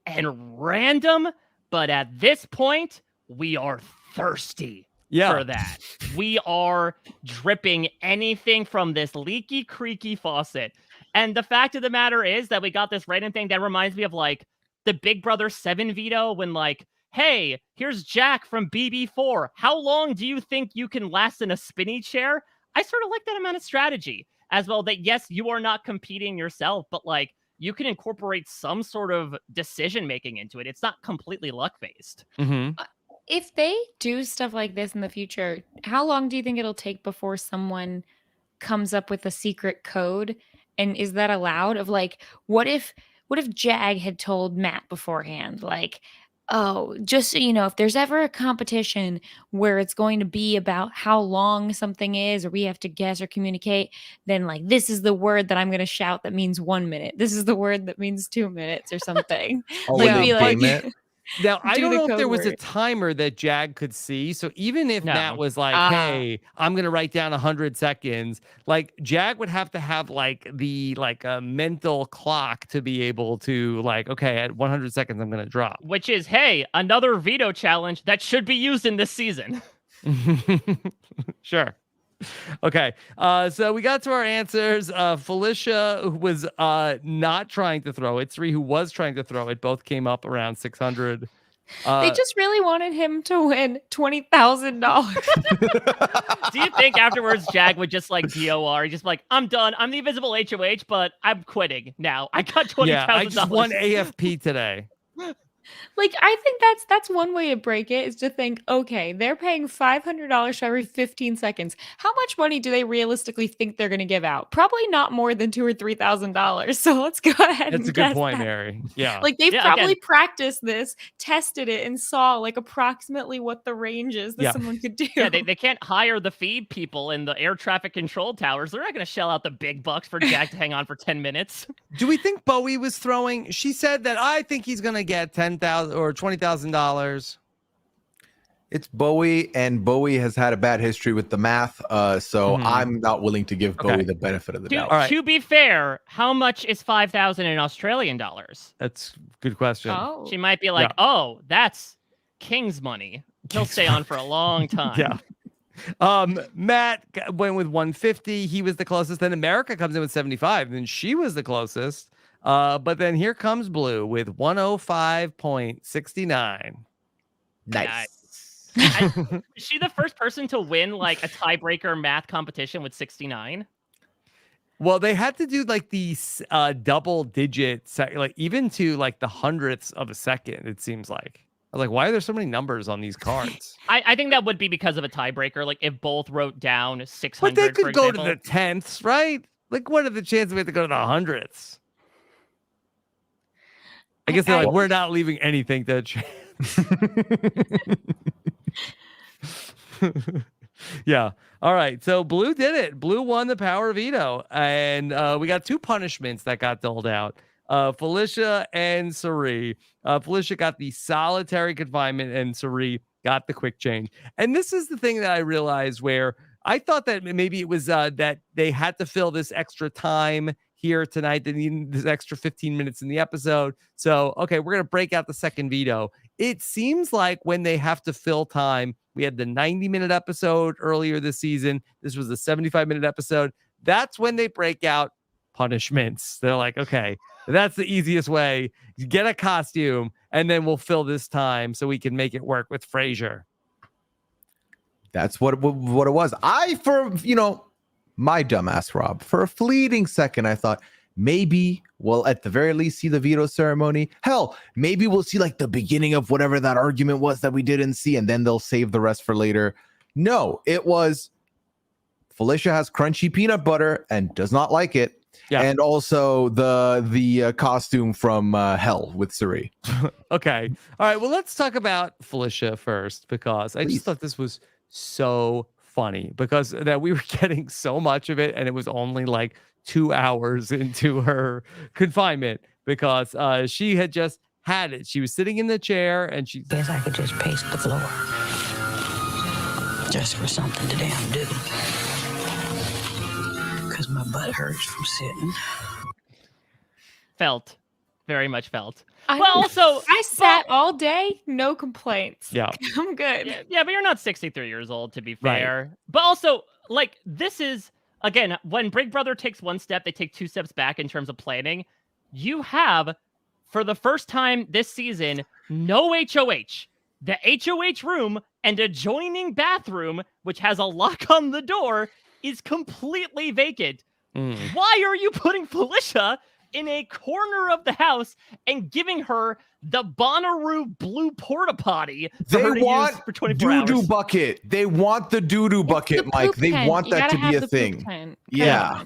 and random, but at this point, we are thirsty for that. We are dripping anything from this leaky, creaky faucet. And the fact of the matter is that we got this random thing that reminds me of like the Big Brother 7 veto when like, hey, here's Jack from BB4. How long do you think you can last in a spinny chair? I sort of like that amount of strategy as well, that yes, you are not competing yourself, but like you can incorporate some sort of decision making into it. It's not completely luck based. Mm-hmm. If they do stuff like this in the future, how long do you think it'll take before someone comes up with a secret code? And is that allowed? Of like, what if Jag had told Matt beforehand, like, oh, just so you know, if there's ever a competition where it's going to be about how long something is, or we have to guess or communicate, then like this is the word that I'm going to shout that means 1 minute. This is the word that means 2 minutes or something. Oh, Like, will be they like- game it? Now, I Do don't the know if there code was a word. timer that Jag could see. So even if No. Matt was like, hey, I'm going to write down 100 seconds, like Jag would have to have like a mental clock to be able to like, okay, at 100 seconds, I'm going to drop. Which is, hey, another veto challenge that should be used in this season. Sure. Okay. So we got to our answers. Felicia, who was not trying to throw it, Sri, who was trying to throw it, both came up around 600. They just really wanted him to win $20,000. Do you think afterwards Jag would just like DOR, just like, I'm done. I'm the invisible HOH, but I'm quitting now. I got $20,000. Yeah, I just won AFP today. Like, I think that's one way to break it, is to think, okay, they're paying $500 for every 15 seconds. How much money do they realistically think they're going to give out? Probably not more than $2,000 or $3,000. So let's go ahead. That's and a good guess point, that. Mary. Yeah. Like they've Yeah, probably again- practiced this, tested it, and saw like approximately what the range is that Yeah. someone could do. Yeah, they can't hire the feed people in the air traffic control towers. They're not going to shell out the big bucks for Jag to hang on for 10 minutes. Do we think Bowie was throwing? She said that I think he's going to get $10,000 or $20,000. It's Bowie, and Bowie has had a bad history with the math, so Mhm. I'm not willing to give Okay. Bowie the benefit of the To, doubt. All right. to be fair, how much is 5,000 in Australian dollars? That's a good question. Oh, She might be like, oh, that's King's money. He'll stay on for a long time. Yeah. Matt went with 150. He was the closest. Then America comes in with 75. Then she was the closest. But then here comes Blue with 105.69. Nice. Is she the first person to win like a tiebreaker math competition with 69? Well, they had to do like these double digit, like even to like the hundredths of a second, it seems like. I was like, why are there so many numbers on these cards? I think that would be because of a tiebreaker. Like if both wrote down 600, But they could for go example. to the tenths, right? Like, what are the chances we have to go to the hundredths? I guess they're like, we're not leaving anything to chance. Yeah. All right. So Blue did it. Blue won the power veto. And we got 2 punishments that got doled out. Felicia and Sari. Felicia got the solitary confinement and Sari got the quick change. And this is the thing that I realized where I thought that maybe it was that they had to fill this extra time here tonight. They need this extra 15 minutes in the episode. So, okay, we're going to break out the second veto. It seems like when they have to fill time, we had the 90-minute episode earlier this season. This was a 75-minute episode. That's when they break out punishments. They're like, okay, that's the easiest way. You get a costume, and then we'll fill this time so we can make it work with Frasier. That's what it was. My dumbass Rob, for a fleeting second, I thought maybe we'll at the very least see the veto ceremony. Hell, maybe we'll see like the beginning of whatever that argument was that we didn't see, and then they'll save the rest for later. No, it was Felicia has crunchy peanut butter and does not like it. Yeah. And also the costume from Hell with Suri. Okay. All right. Well, let's talk about Felicia first, because I just thought this was so funny because that we were getting so much of it, and it was only like 2 hours into her confinement because she had just had it. She was sitting in the chair and she Guess I could just pace the floor. Just for something to damn do. Because my butt hurts from sitting. Felt. Very much felt. I sat all day, no complaints. Yeah. I'm good. Yeah, but you're not 63 years old, to be fair. Right. But also, like, this is, again, when Big Brother takes one step, they take 2 steps back in terms of planning. You have, for the first time this season, no HOH. The HOH room and adjoining bathroom, which has a lock on the door, is completely vacant. Why are you putting Felicia in a corner of the house and giving her the Bonnaroo blue porta potty they for her want to use for 24 hours? Doo-doo bucket. They want the doo-doo bucket, Mike. They want that to be a thing. Yeah.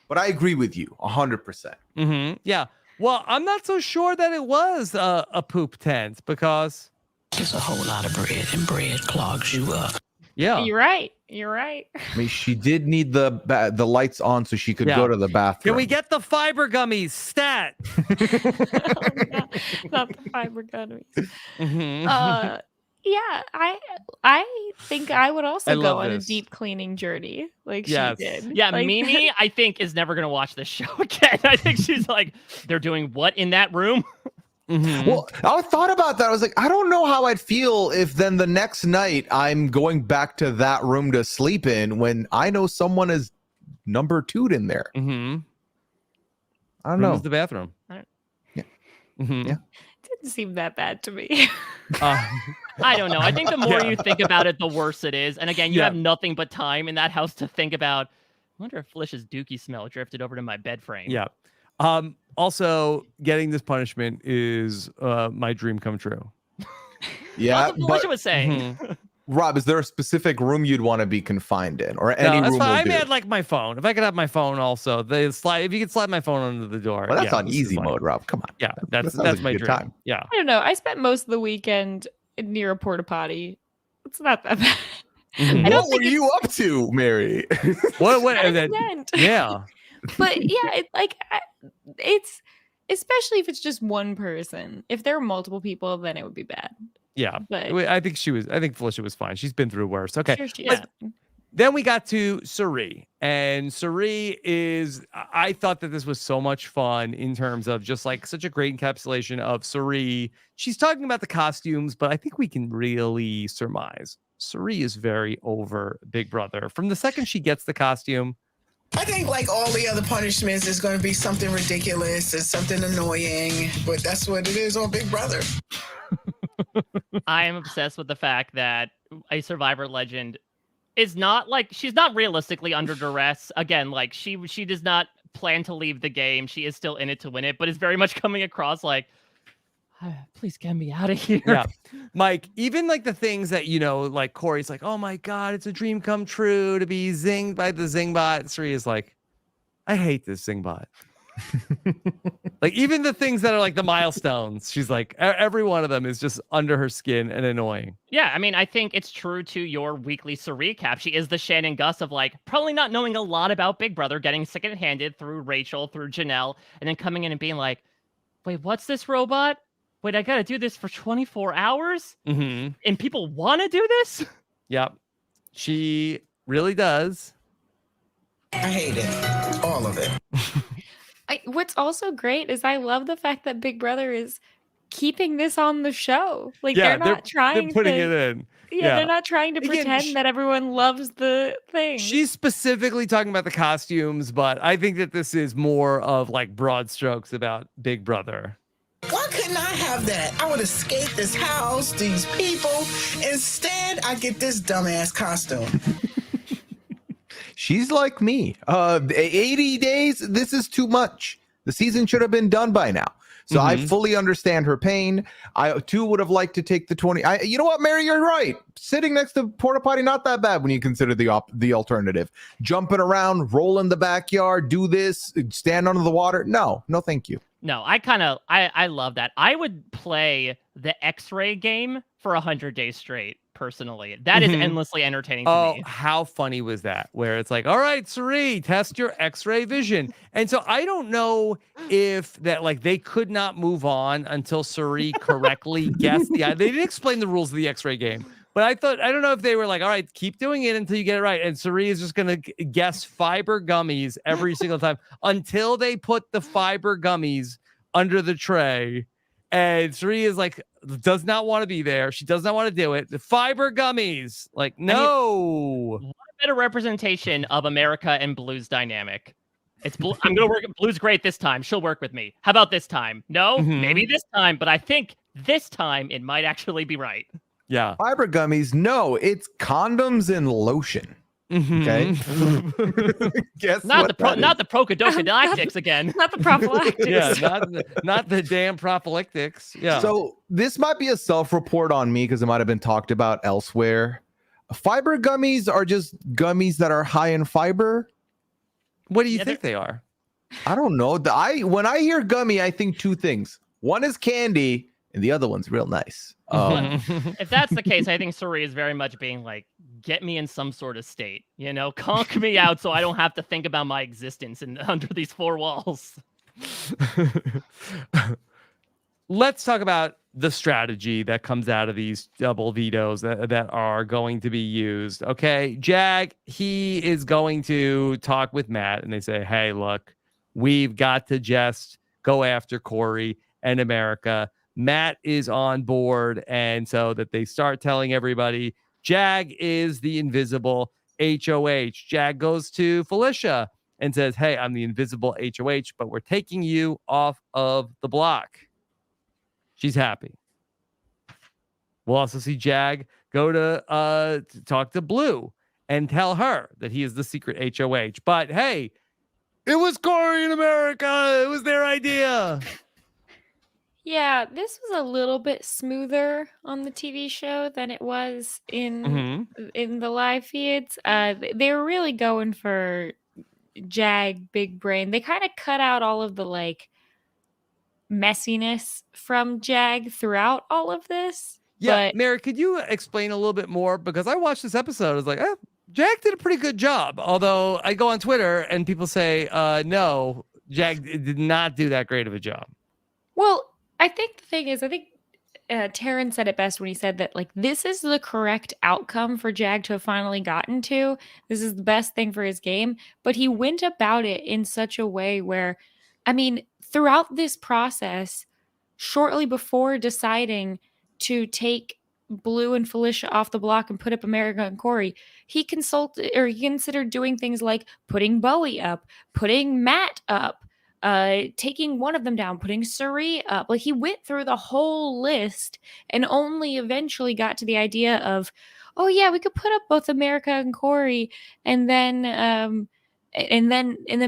But I agree with you 100%. Yeah. Well, I'm not so sure that it was a poop tent because It's a whole lot of bread, and bread clogs you up. Yeah. You're right. I mean, she did need the lights on so she could go to the bathroom. Can we get the fiber gummies? Stat. Not the fiber gummies. Yeah, I think I would also go on a deep cleaning journey like she did. Yeah, like, Mimi, I think, is never gonna watch this show again. I think she's like, they're doing what in that room? Well, I thought about that. I was like, I don't know how I'd feel if then the next night I'm going back to that room to sleep in when I know someone is number 2'd in there. I don't know. Where's the bathroom? Yeah. Didn't seem that bad to me. I don't know. I think the more you think about it, the worse it is. And again, you have nothing but time in that house to think about. I wonder if Felicia's dookie smell drifted over to my bed frame. Yeah. Also, getting this punishment is my dream come true. Yeah, but Felicia was saying. Rob, is there a specific room you'd want to be confined in, or any room? I had like my phone. If I could have my phone, also if you could slide my phone under the door. Well, that's on easy mode, Rob. Come on. Yeah, that's my dream. Time. Yeah. I don't know. I spent most of the weekend near a porta potty. It's not that bad. What were you up to, Mary? What? Yeah. But yeah, it's especially if it's just one person. If there are multiple people, then it would be bad. Yeah, but I think Felicia was fine. She's been through worse. Okay. Sure then we got to Suri, and Suri I thought that this was so much fun in terms of just like such a great encapsulation of Suri. She's talking about the costumes, but I think we can really surmise Suri is very over Big Brother. From the second she gets the costume, I think like all the other punishments, is going to be something ridiculous and something annoying, but that's what it is on Big Brother. I am obsessed with the fact that a Survivor legend is not like she's not realistically under duress. Again, like she does not plan to leave the game. She is still in it to win it, but is very much coming across like, please get me out of here. Yeah. Mike, even like the things that, like Corey's like, oh my God, it's a dream come true to be zinged by the Zingbot. Suri is like, I hate this Zingbot. Like even the things that are like the milestones, she's like, every one of them is just under her skin and annoying. Yeah, I mean, I think it's true to your weekly recap. She is the Shannon Gus of like probably not knowing a lot about Big Brother, getting second-handed through Rachel, through Janelle, and then coming in and being like, wait, what's this robot? Wait, I gotta do this for 24 hours? Mm-hmm. And people want to do this? Yep. She really does. I hate it. All of it. What's also great is I love the fact that Big Brother is keeping this on the show. Like Yeah, they're not trying they're putting to, it in. Yeah, they're not trying to Again, pretend that everyone loves the thing. She's specifically talking about the costumes, but I think that this is more of like broad strokes about Big Brother. Why couldn't I have that? I would escape this house, these people. Instead, I get this dumbass costume. She's like me. 80 days, this is too much. The season should have been done by now. So I fully understand her pain. I too would have liked to take the 20. You know what, Mary, you're right. Sitting next to porta potty, not that bad when you consider the alternative. Jumping around, roll in the backyard, do this, stand under the water. No, thank you. No, I love that. I would play the X-ray game for 100 days straight. Personally, that is endlessly entertaining to me. How funny was that? Where it's like, all right, Suri, test your X-ray vision. And so I don't know if that like they could not move on until Suri correctly guessed they didn't explain the rules of the X-ray game. But I don't know if they were like, all right, keep doing it until you get it right. And Suri is just going to guess fiber gummies every single time until they put the fiber gummies under the tray. And Suri is like, does not want to be there. She does not want to do it. The fiber gummies. Like, no. What a better representation of America and Blue's dynamic. It's Blue. I'm going to work. Blue's great this time. She'll work with me. How about this time? No, maybe this time. But I think this time it might actually be right. Yeah. Fiber gummies. No, it's condoms and lotion. Okay. Guess not the procadocidactics again. Not the prophylactics. Yeah, not the damn prophylactics. Yeah. So this might be a self-report on me because it might have been talked about elsewhere. Fiber gummies are just gummies that are high in fiber. What do you think they are? I don't know. When I hear gummy, I think two things. One is candy, and the other one's real nice. If that's the case, I think Suri is very much being like, get me in some sort of state, conk me out so I don't have to think about my existence under these four walls. Let's talk about the strategy that comes out of these double vetoes that are going to be used. Okay, Jag, he is going to talk with Matt and they say, hey, look, we've got to just go after Corey and America. Matt is on board. And so that they start telling everybody, Jag is the invisible HOH. Jag goes to Felicia and says, hey, I'm the invisible HOH, but we're taking you off of the block. She's happy. We'll also see Jag go to talk to Blue and tell her that he is the secret HOH. But hey, it was Corey in America. It was their idea. Yeah, this was a little bit smoother on the TV show than it was in the live feeds. They were really going for Jag, big brain. They kind of cut out all of the like messiness from Jag throughout all of this. Yeah, Mary, could you explain a little bit more? Because I watched this episode. I was like, Jag did a pretty good job. Although I go on Twitter and people say, no, Jag did not do that great of a job. Well, I think the thing is, Taryn said it best when he said that, like, this is the correct outcome for Jag to have finally gotten to. This is the best thing for his game. But he went about it in such a way where, I mean, throughout this process, shortly before deciding to take Blue and Felicia off the block and put up America and Corey, he considered doing things like putting Bowie up, putting Matt up, taking one of them down, putting Suri up. Like he went through the whole list and only eventually got to the idea of, oh yeah, we could put up both America and Corey, and then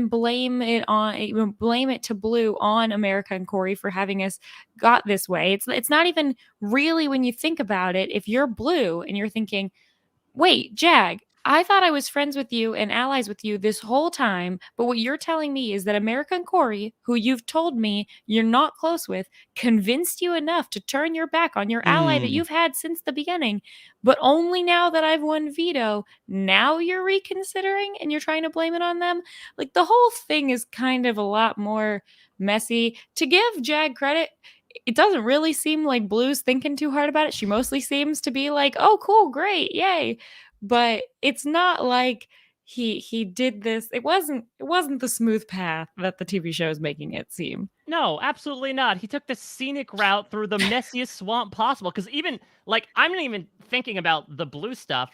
blame it to Blue on America and Corey for having us got this way. It's not even really, when you think about it, if you're Blue and you're thinking, wait, Jag, I thought I was friends with you and allies with you this whole time, but what you're telling me is that America and Corey, who you've told me you're not close with, convinced you enough to turn your back on your ally that you've had since the beginning, but only now that I've won veto, now you're reconsidering and you're trying to blame it on them? Like, the whole thing is kind of a lot more messy. To give Jag credit, it doesn't really seem like Blue's thinking too hard about it. She mostly seems to be like, oh, cool, great, yay. But it's not like he did this. It wasn't the smooth path that the TV show is making it seem. No, absolutely not. He took the scenic route through the messiest swamp possible. Because even, like, I'm not even thinking about the Blue stuff.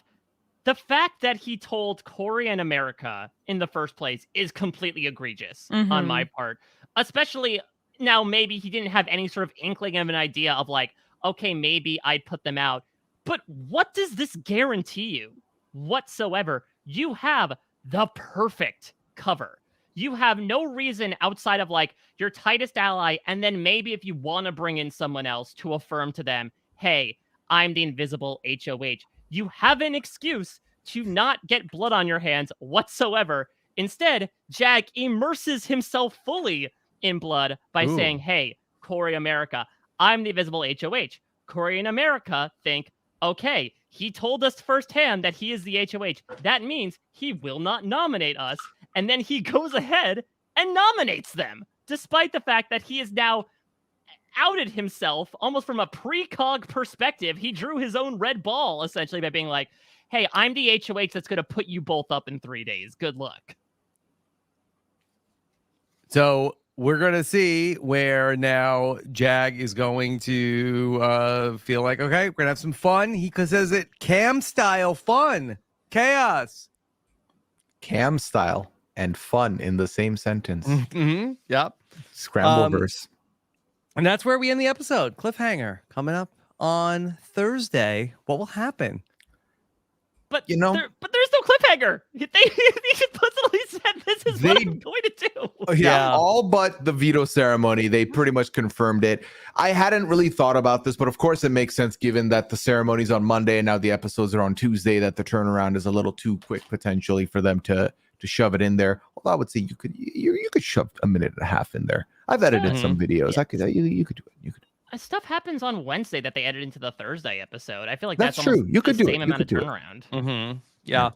The fact that he told Corey and America in the first place is completely egregious on my part. Especially now, maybe he didn't have any sort of inkling of an idea of like, okay, maybe I'd put them out. But what does this guarantee you whatsoever? You have the perfect cover. You have no reason outside of like your tightest ally, and then maybe if you want to bring in someone else to affirm to them, hey, I'm the invisible HOH. You have an excuse to not get blood on your hands whatsoever. Instead, Jag immerses himself fully in blood by saying, hey, Corey, America, I'm the invisible HOH. Corey and America think, okay, he told us firsthand that he is the HOH. That means he will not nominate us. And then he goes ahead and nominates them, despite the fact that he is now outed himself almost from a precog perspective. He drew his own red ball, essentially, by being like, hey, I'm the HOH that's going to put you both up in 3 days. Good luck. So we're going to see where now Jag is going to feel like, okay, we're going to have some fun. He says it Cam style fun. Chaos. Cam style and fun in the same sentence. Yep. Scrambleverse. And that's where we end the episode. Cliffhanger coming up on Thursday. What will happen? But You know- but there's no cliffhanger. They explicitly said this is what I'm going to do. Yeah. All but the veto ceremony. They pretty much confirmed it. I hadn't really thought about this, but of course it makes sense given that the ceremony's on Monday and now the episodes are on Tuesday, that the turnaround is a little too quick potentially for them to shove it in there. Although I would say you could shove a minute and a half in there. I've edited some videos. Yeah. I could you could do it. You could. Stuff happens on Wednesday that they edit into the Thursday episode. I feel like That's that's true. almost You could the do it. same You amount of could do it. turnaround. Yeah.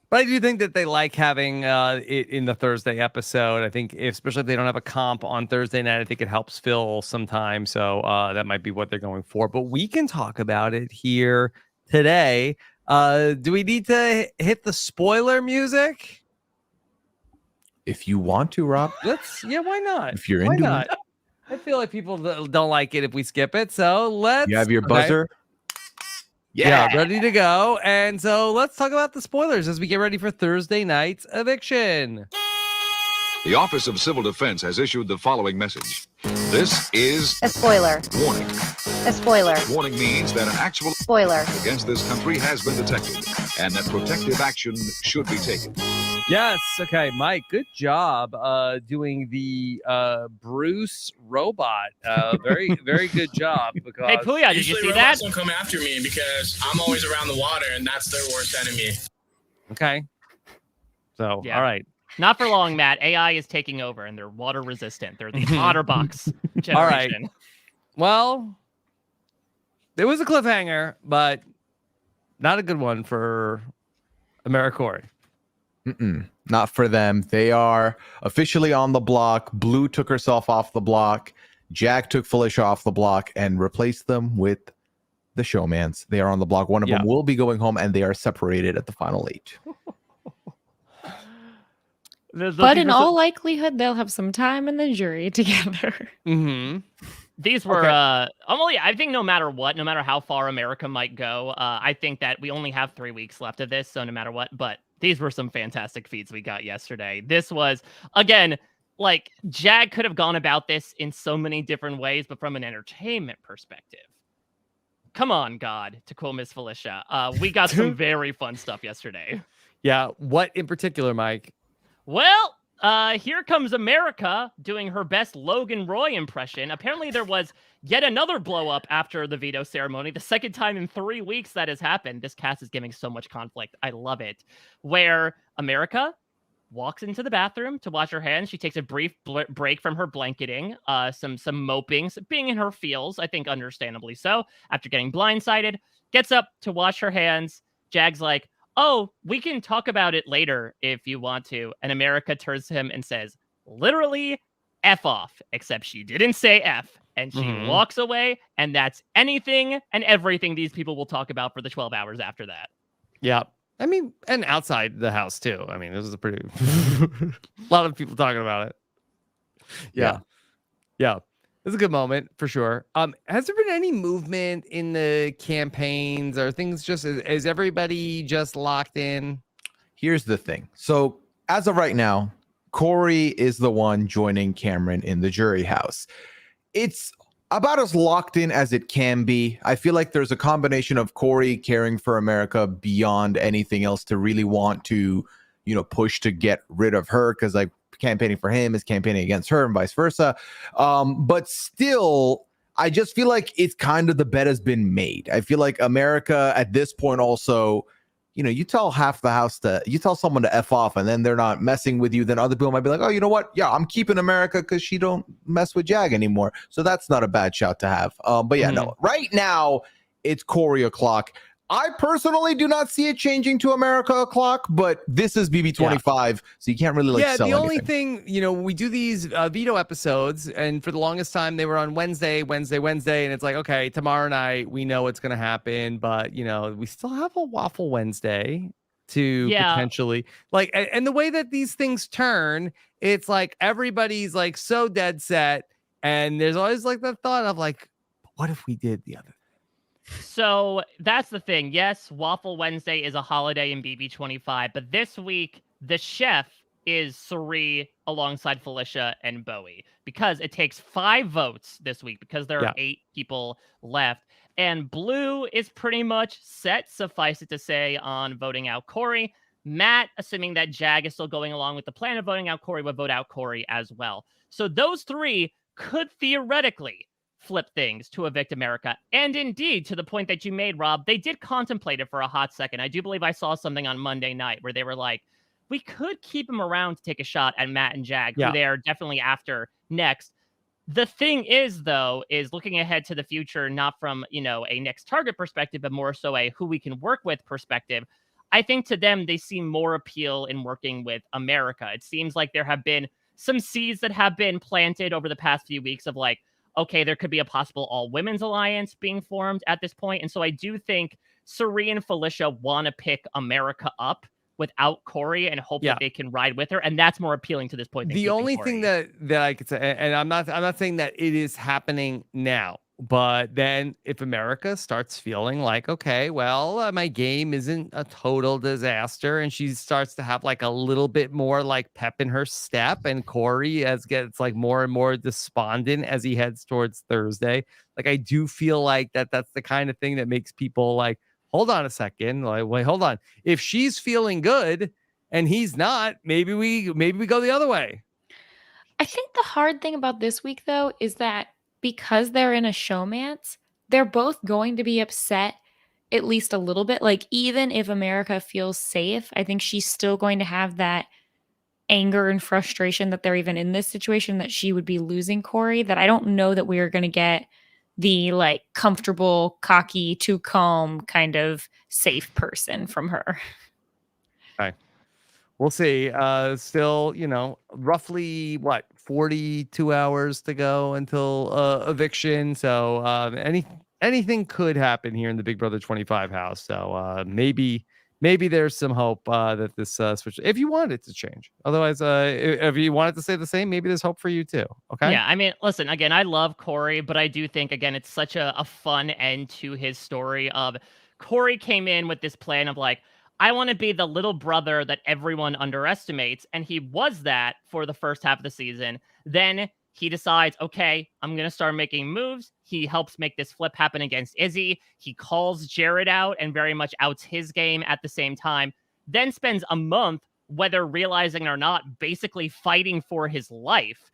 But I do think that they like having it in the Thursday episode. I think especially if they don't have a comp on Thursday night, I think it helps fill some time. So that might be what they're going for. But we can talk about it here today. Do we need to hit the spoiler music? If you want to, Rob. Why not? If you're Why into not? it. I feel like people don't like it if we skip it. So let's. You have your buzzer. Yeah, ready to go. And so let's talk about the spoilers as we get ready for Thursday night's eviction. The Office of Civil Defense has issued the following message. This is A spoiler. warning. A spoiler. Warning means that an actual Spoiler. against this country has been detected and that protective action should be taken. Yes. Okay, Mike, good job doing the Bruce robot. Very, very good job. Because Hey, Pooya, did you Usually see that? robots don't come after me because I'm always around the water and that's their worst enemy. Okay. So, Yeah. all right. Not for long, Matt. AI is taking over, and they're water resistant. They're the OtterBox generation. All right. Well, there was a cliffhanger, but not a good one for AmeriCorey. Not for them. They are officially on the block. Blue took herself off the block. Jack took Felicia off the block and replaced them with the showmans. They are on the block. One of them will be going home, and they are separated at the final 8. But in all likelihood, they'll have some time in the jury together. These were, I think no matter what, no matter how far America might go, I think that we only have 3 weeks left of this, so no matter what, but these were some fantastic feeds we got yesterday. This was, again, like Jag could have gone about this in so many different ways, but from an entertainment perspective, come on, God, to quote Miss Felicia, we got some very fun stuff yesterday. Yeah. What in particular, Mike? Well, here comes America doing her best Logan Roy impression. Apparently there was yet another blow up after the veto ceremony. The second time in 3 weeks that has happened. This cast is giving so much conflict. I love it. Where America walks into the bathroom to wash her hands. She takes a brief break from her blanketing, some moping, being in her feels, I think understandably so, after getting blindsided, gets up to wash her hands. Jag's like, oh, we can talk about it later if you want to. And America turns to him and says, literally, F off, except she didn't say F. And she walks away, and that's anything and everything these people will talk about for the 12 hours after that. Yeah. I mean, and outside the house too. I mean, this is a pretty a lot of people talking about it. Yeah. It's a good moment for sure. Has there been any movement in the campaigns? Or things just is everybody just locked in? Here's the thing. So as of right now, Corey is the one joining Cameron in the jury house. It's about as locked in as it can be. I feel like there's a combination of Corey caring for America beyond anything else to really want to, push to get rid of her, because like campaigning for him is campaigning against her and vice versa. But still, I just feel like it's kind of the bet has been made. I feel like America at this point also, you tell half the house you tell someone to F off and then they're not messing with you, then other people might be like, oh, you know what? Yeah, I'm keeping America because she don't mess with Jag anymore. So that's not a bad shout to have. But yeah, no, right now it's Corey o'clock. I personally do not see it changing to America o'clock, but this is BB25, so you can't really sell the only anything. thing, we do these veto episodes, and for the longest time they were on Wednesday, and it's like, okay, tomorrow night we know what's going to happen, but we still have a Waffle Wednesday to potentially and the way that these things turn, it's like everybody's like so dead set, and there's always like the thought of like, what if we did the other? So that's the thing. Yes, Waffle Wednesday is a holiday in BB25, but this week the chef is Suri alongside Felicia and Bowie, because it takes 5 votes this week because there are 8 people left. And Blue is pretty much set, suffice it to say, on voting out Corey. Matt, assuming that Jag is still going along with the plan of voting out Corey, would vote out Corey as well. So those 3 could theoretically flip things to evict America. And indeed, to the point that you made, Rob, they did contemplate it for a hot second. I do believe I saw something on Monday night where they were like, we could keep him around to take a shot at Matt and Jag, who they are definitely after next. The thing is, though, is looking ahead to the future, not from, a next target perspective, but more so a who we can work with perspective. I think to them, they see more appeal in working with America. It seems like there have been some seeds that have been planted over the past few weeks of like, okay, there could be a possible all-women's alliance being formed at this point. And so I do think Suri and Felicia want to pick America up without Corey and hope that they can ride with her. And that's more appealing to this point. The only thing that I could say, and I'm not saying that it is happening now, but then if America starts feeling like, okay, well, my game isn't a total disaster, and she starts to have like a little bit more like pep in her step, and Corey gets like more and more despondent as he heads towards Thursday. Like, I do feel like that's the kind of thing that makes people like, hold on a second, like, wait, hold on. If she's feeling good and he's not, maybe we go the other way. I think the hard thing about this week, though, is that because they're in a showmance, they're both going to be upset at least a little bit. Like, even if America feels safe, I think she's still going to have that anger and frustration that they're even in this situation, that she would be losing Corey, that I don't know that we are going to get the like comfortable, cocky, too calm kind of safe person from her. Okay. We'll see. Still, roughly 42 hours to go until eviction. So anything could happen here in the Big Brother 25 house. So maybe there's some hope that this switch, if you want it to change. Otherwise, if you want it to stay the same, maybe there's hope for you too. Okay. Yeah. I mean, listen, again, I love Corey, but I do think, again, it's such a fun end to his story of Corey came in with this plan of like, I want to be the little brother that everyone underestimates. And he was that for the first half of the season. Then he decides, okay, I'm going to start making moves. He helps make this flip happen against Izzy. He calls Jared out and very much outs his game at the same time. Then spends a month, whether realizing or not, basically fighting for his life,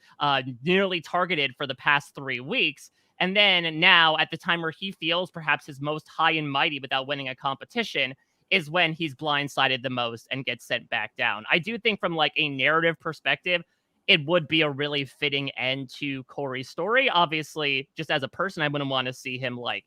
nearly targeted for the past 3 weeks. And then now, at the time where he feels perhaps his most high and mighty without winning a competition, is when he's blindsided the most and gets sent back down. I do think from like a narrative perspective, it would be a really fitting end to Corey's story. Obviously, just as a person, I wouldn't want to see him like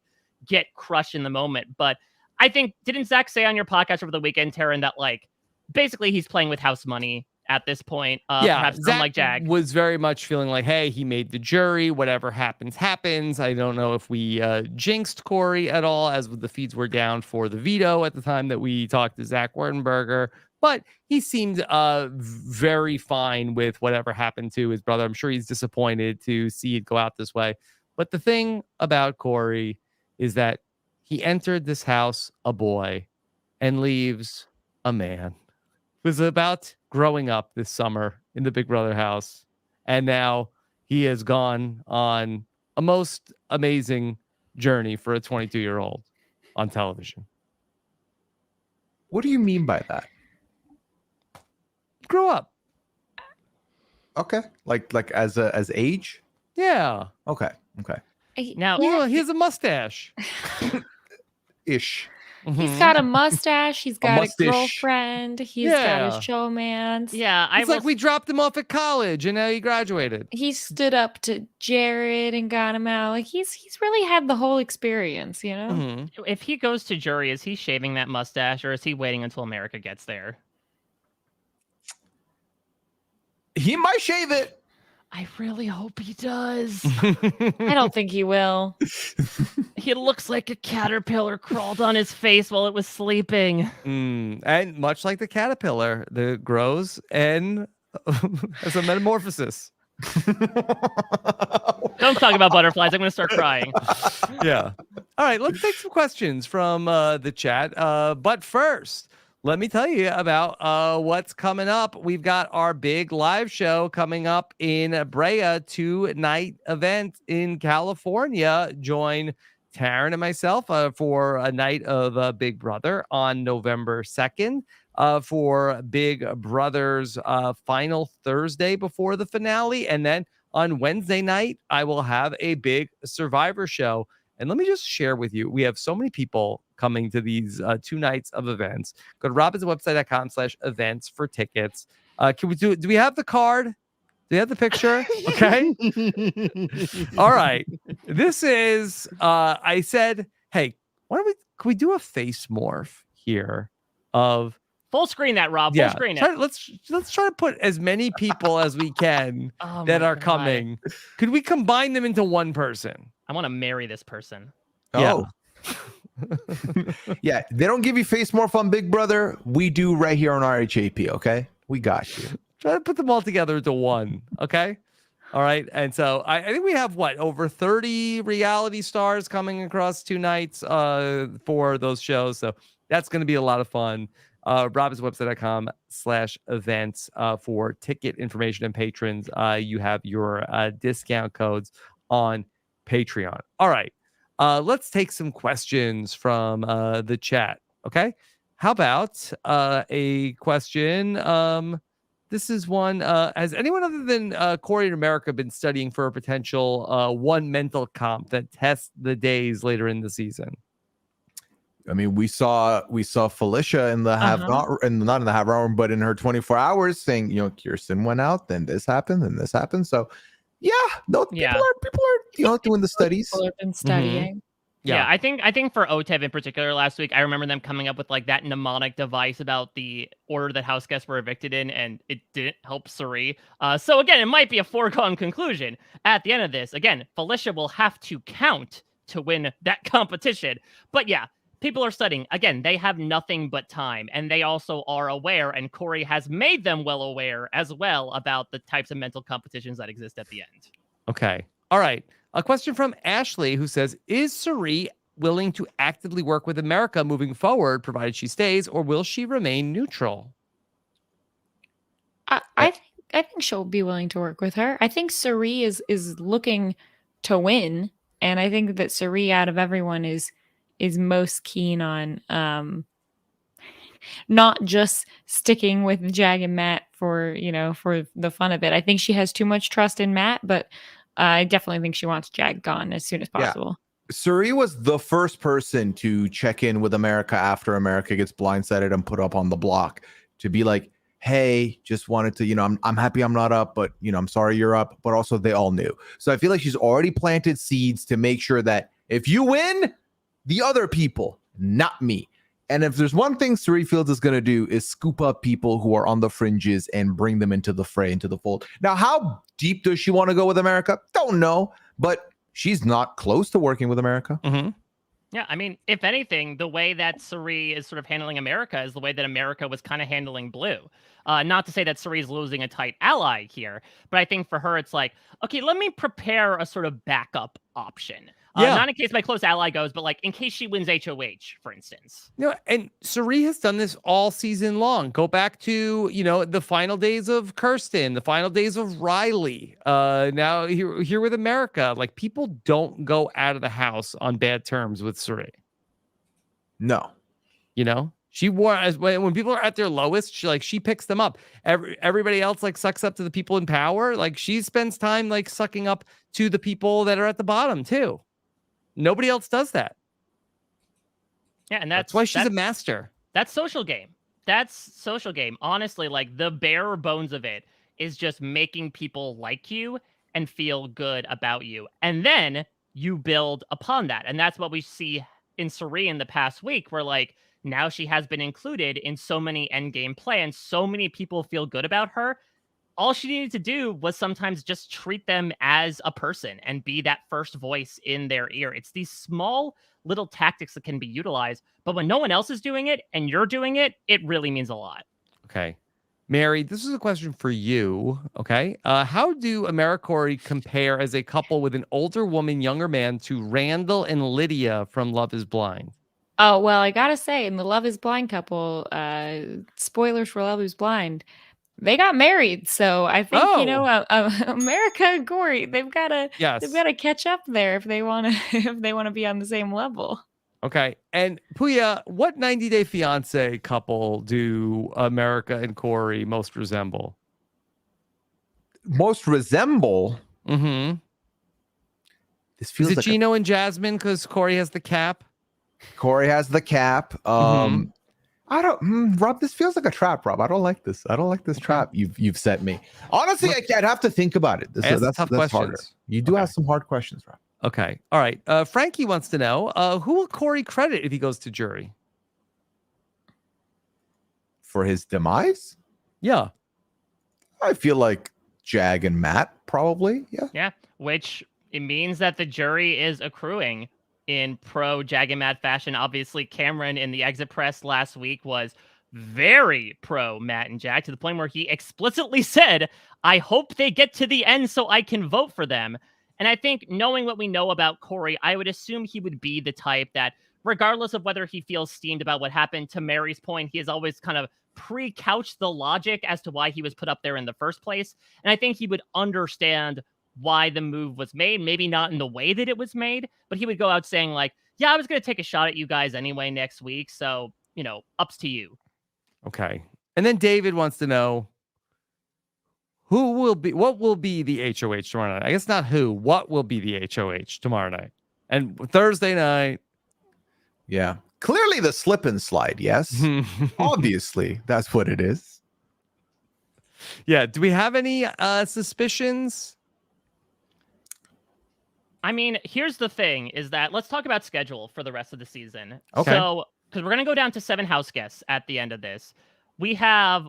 get crushed in the moment. But I think, didn't Zach say on your podcast over the weekend, Taryn, that like basically he's playing with house money at this point? Perhaps Zach unlike Jag was very much feeling like, hey, he made the jury. Whatever happens, happens. I don't know if we jinxed Corey at all, as the feeds were down for the veto at the time that we talked to Zach Wertenberger. But he seemed very fine with whatever happened to his brother. I'm sure he's disappointed to see it go out this way. But the thing about Corey is that he entered this house a boy and leaves a man. Was about growing up this summer in the Big Brother house. And now he has gone on a most amazing journey for a 22-year-old on television. What do you mean by that? Grew up. Okay. Like as age? Yeah. Okay. now. Yeah, he has a mustache. Ish. He's got a mustache. He's got a mustache. girlfriend. He's got his showmance. Yeah, It's like we dropped him off at college and now he graduated. He stood up to Jared and got him out. Like he's really had the whole experience, you know? Mm-hmm. If he goes to jury, is he shaving that mustache or is he waiting until America gets there? He might shave it. I really hope he does. I don't think he will. He looks like a caterpillar crawled on his face while it was sleeping. And much like the caterpillar that grows and has a metamorphosis. Don't talk about butterflies. I'm going to start crying. Yeah. All right, let's take some questions from the chat. But first, let me tell you about what's coming up. We've got our big live show coming up in Brea, 2-night event in California. Join Taryn and myself for a night of Big Brother on November 2nd for Big Brother's final Thursday before the finale. And then on Wednesday night, I will have a big Survivor show. And let me just share with you, we have so many people coming to these 2 nights of events. Go to robinsonwebsite.com/events for tickets. Do we have the card? Do we have the picture? Okay. All right. This is, I said, hey, can we do a face morph here of Full screen that, Rob. Full screen it. Let's try to put as many people as we can Oh that my are God. coming. Could we combine them into one person? I want to marry this person. Oh. Yeah, they don't give you face morph on Big Brother. We do right here on RHAP, okay? We got you. Try to put them all together into one, okay? All right, and so I think we have, over 30 reality stars coming across 2 nights for those shows, so that's going to be a lot of fun. robinswebsite.com/events for ticket information and patrons. You have your discount codes on Patreon. All right. Let's take some questions from the chat. Okay. How about a question? This is one. Has anyone other than Corey in America been studying for a potential one mental comp that tests the days later in the season? I mean, we saw Felicia in the not in the half hour, but in her 24 hours saying, Kirsten went out, then this happened, then this happened. So yeah, no, people are doing the studies. People have been studying. Mm-hmm. Yeah, I think for OTEV in particular last week, I remember them coming up with that mnemonic device about the order that house guests were evicted in, and it didn't help Suri. So again, it might be a foregone conclusion at the end of this. Again, Felicia will have to count to win that competition. But yeah, people are studying. Again, they have nothing but time, and they also are aware, and Corey has made them well aware as well about the types of mental competitions that exist at the end. Okay. All right. A question from Ashley who says, is Suri willing to actively work with America moving forward, provided she stays, or will she remain neutral? I think she'll be willing to work with her. I think Suri is looking to win, and I think that Suri out of everyone is most keen on not just sticking with Jag and Matt for the fun of it. I think she has too much trust in Matt, but I definitely think she wants Jag gone as soon as possible. Yeah. Suri was the first person to check in with America after America gets blindsided and put up on the block to be like, hey, just wanted to, I'm happy I'm not up, but, I'm sorry you're up. But also they all knew. So I feel like she's already planted seeds to make sure that if you win, the other people, not me. And if there's one thing Suri Fields is going to do is scoop up people who are on the fringes and bring them into the fray, into the fold. Now, how deep does she want to go with America? Don't know, but she's not close to working with America. Mm-hmm. Yeah, I mean, if anything, the way that Suri is sort of handling America is the way that America was kind of handling Blue. Not to say that Suri's losing a tight ally here, but I think for her, it's like, okay, let me prepare a sort of backup option. Not in case my close ally goes, but like in case she wins HOH, for instance. And Suri has done this all season long. Go back to, the final days of Kirsten, the final days of Riley. Now here with America, like people don't go out of the house on bad terms with Suri. No. She when people are at their lowest, she picks them up. Everybody else like sucks up to the people in power. Like she spends time like sucking up to the people that are at the bottom too. Nobody else does that. Yeah, and that's why she's a master. That's social game. Honestly, like the bare bones of it is just making people like you and feel good about you. And then you build upon that. And that's what we see in Suri in the past week, where like now she has been included in so many endgame plans. So many people feel good about her. All she needed to do was sometimes just treat them as a person and be that first voice in their ear. It's these small little tactics that can be utilized, but when no one else is doing it and you're doing it, it really means a lot. Okay. Mary, this is a question for you. Okay. How do AmeriCorey compare as a couple with an older woman, younger man to Randall and Lydia from Love is Blind? Oh, well, I gotta say, in the Love is Blind couple, spoilers for Love is Blind, they got married, so I think America and Corey, they've got to catch up there if they want to be on the same level. Okay, and Pooya, what 90 Day Fiance couple do America and Corey most resemble? Most resemble? Mm-hmm. This feels Is it like Gino and Jasmine because Corey has the cap? Corey has the cap. I don't, Rob, this feels like a trap, Rob. I don't like this. I don't like this trap you've set me. Honestly, I'd have to think about it. That's tough questions. Harder. You do have some hard questions, Rob. Okay. All right. Frankie wants to know, who will Corey credit if he goes to jury? For his demise? Yeah. I feel like Jag and Matt, probably. Yeah. Yeah, which it means that the jury is accruing in pro Jag and Matt fashion. Obviously, Cameron in the exit press last week was very pro Matt and Jag, to the point where he explicitly said, I hope they get to the end so I can vote for them. And I think, knowing what we know about Corey, I would assume he would be the type that, regardless of whether he feels steamed about what happened, to Mary's point, he has always kind of pre-couched the logic as to why he was put up there in the first place. And I think he would understand why the move was made, maybe not in the way that it was made, but he would go out saying like, yeah, I was going to take a shot at you guys anyway next week. So, ups to you. Okay. And then David wants to know, what will be the HOH tomorrow night? I guess not who, what will be the HOH tomorrow night? And Thursday night. Yeah. Clearly the slip and slide. Yes. Obviously that's what it is. Yeah. Do we have any suspicions? I mean, here's the thing is that let's talk about schedule for the rest of the season. Okay. So, because we're going to go down to 7 house guests at the end of this. We have,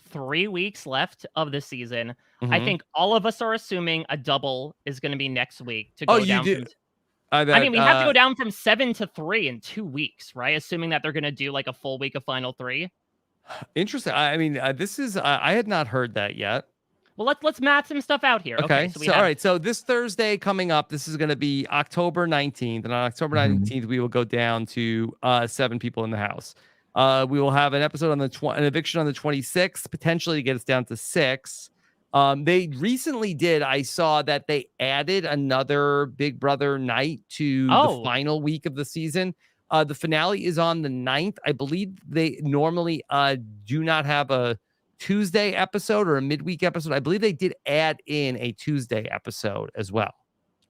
3 weeks left of the season. Mm-hmm. I think all of us are assuming a double is going to be next week to go down. You do? I mean, we have to go down from 7 to 3 in 2 weeks, right? Assuming that they're going to do like a full week of final 3. Interesting. I mean, this is, I had not heard that yet. Well, let's math some stuff out here. Okay. So, All right. So this Thursday coming up, this is going to be October 19th. And on October 19th, we will go down to 7 people in the house. We will have an episode on an eviction on the 26th, potentially to get us down to 6. They recently I saw that they added another Big Brother night to the final week of the season. The finale is on the 9th. I believe they normally do not have a Tuesday episode or a midweek episode. I believe they did add in a Tuesday episode as well.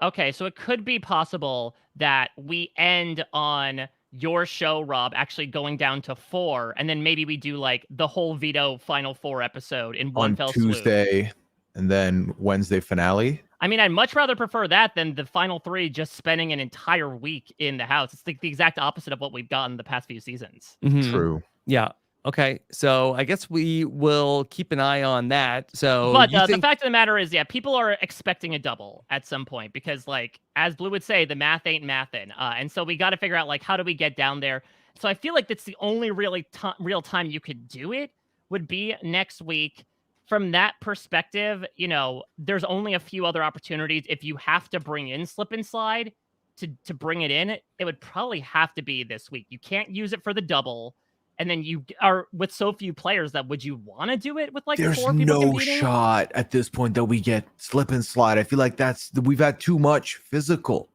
Okay, so it could be possible that we end on your show, Rob, actually going down to 4, and then maybe we do like the whole Veto Final 4 episode in one fell swoop. Tuesday, and then Wednesday finale. I mean, I'd much rather prefer that than the final 3 just spending an entire week in the house. It's like the exact opposite of what we've gotten the past few seasons. True. Yeah. Okay, so I guess we will keep an eye on that. So, but the fact of the matter is, people are expecting a double at some point because, like, as Blue would say, the math ain't mathin'. And so we got to figure out, like, how do we get down there? So I feel like that's the only real time you could do it would be next week. From that perspective, there's only a few other opportunities. If you have to bring in Slip and Slide to bring it in, it would probably have to be this week. You can't use it for the double. And then you are with so few players that would you want to do it with like there's 4 people no competing? shot at this point that we get Slip and Slide. I feel like we've had too much physical.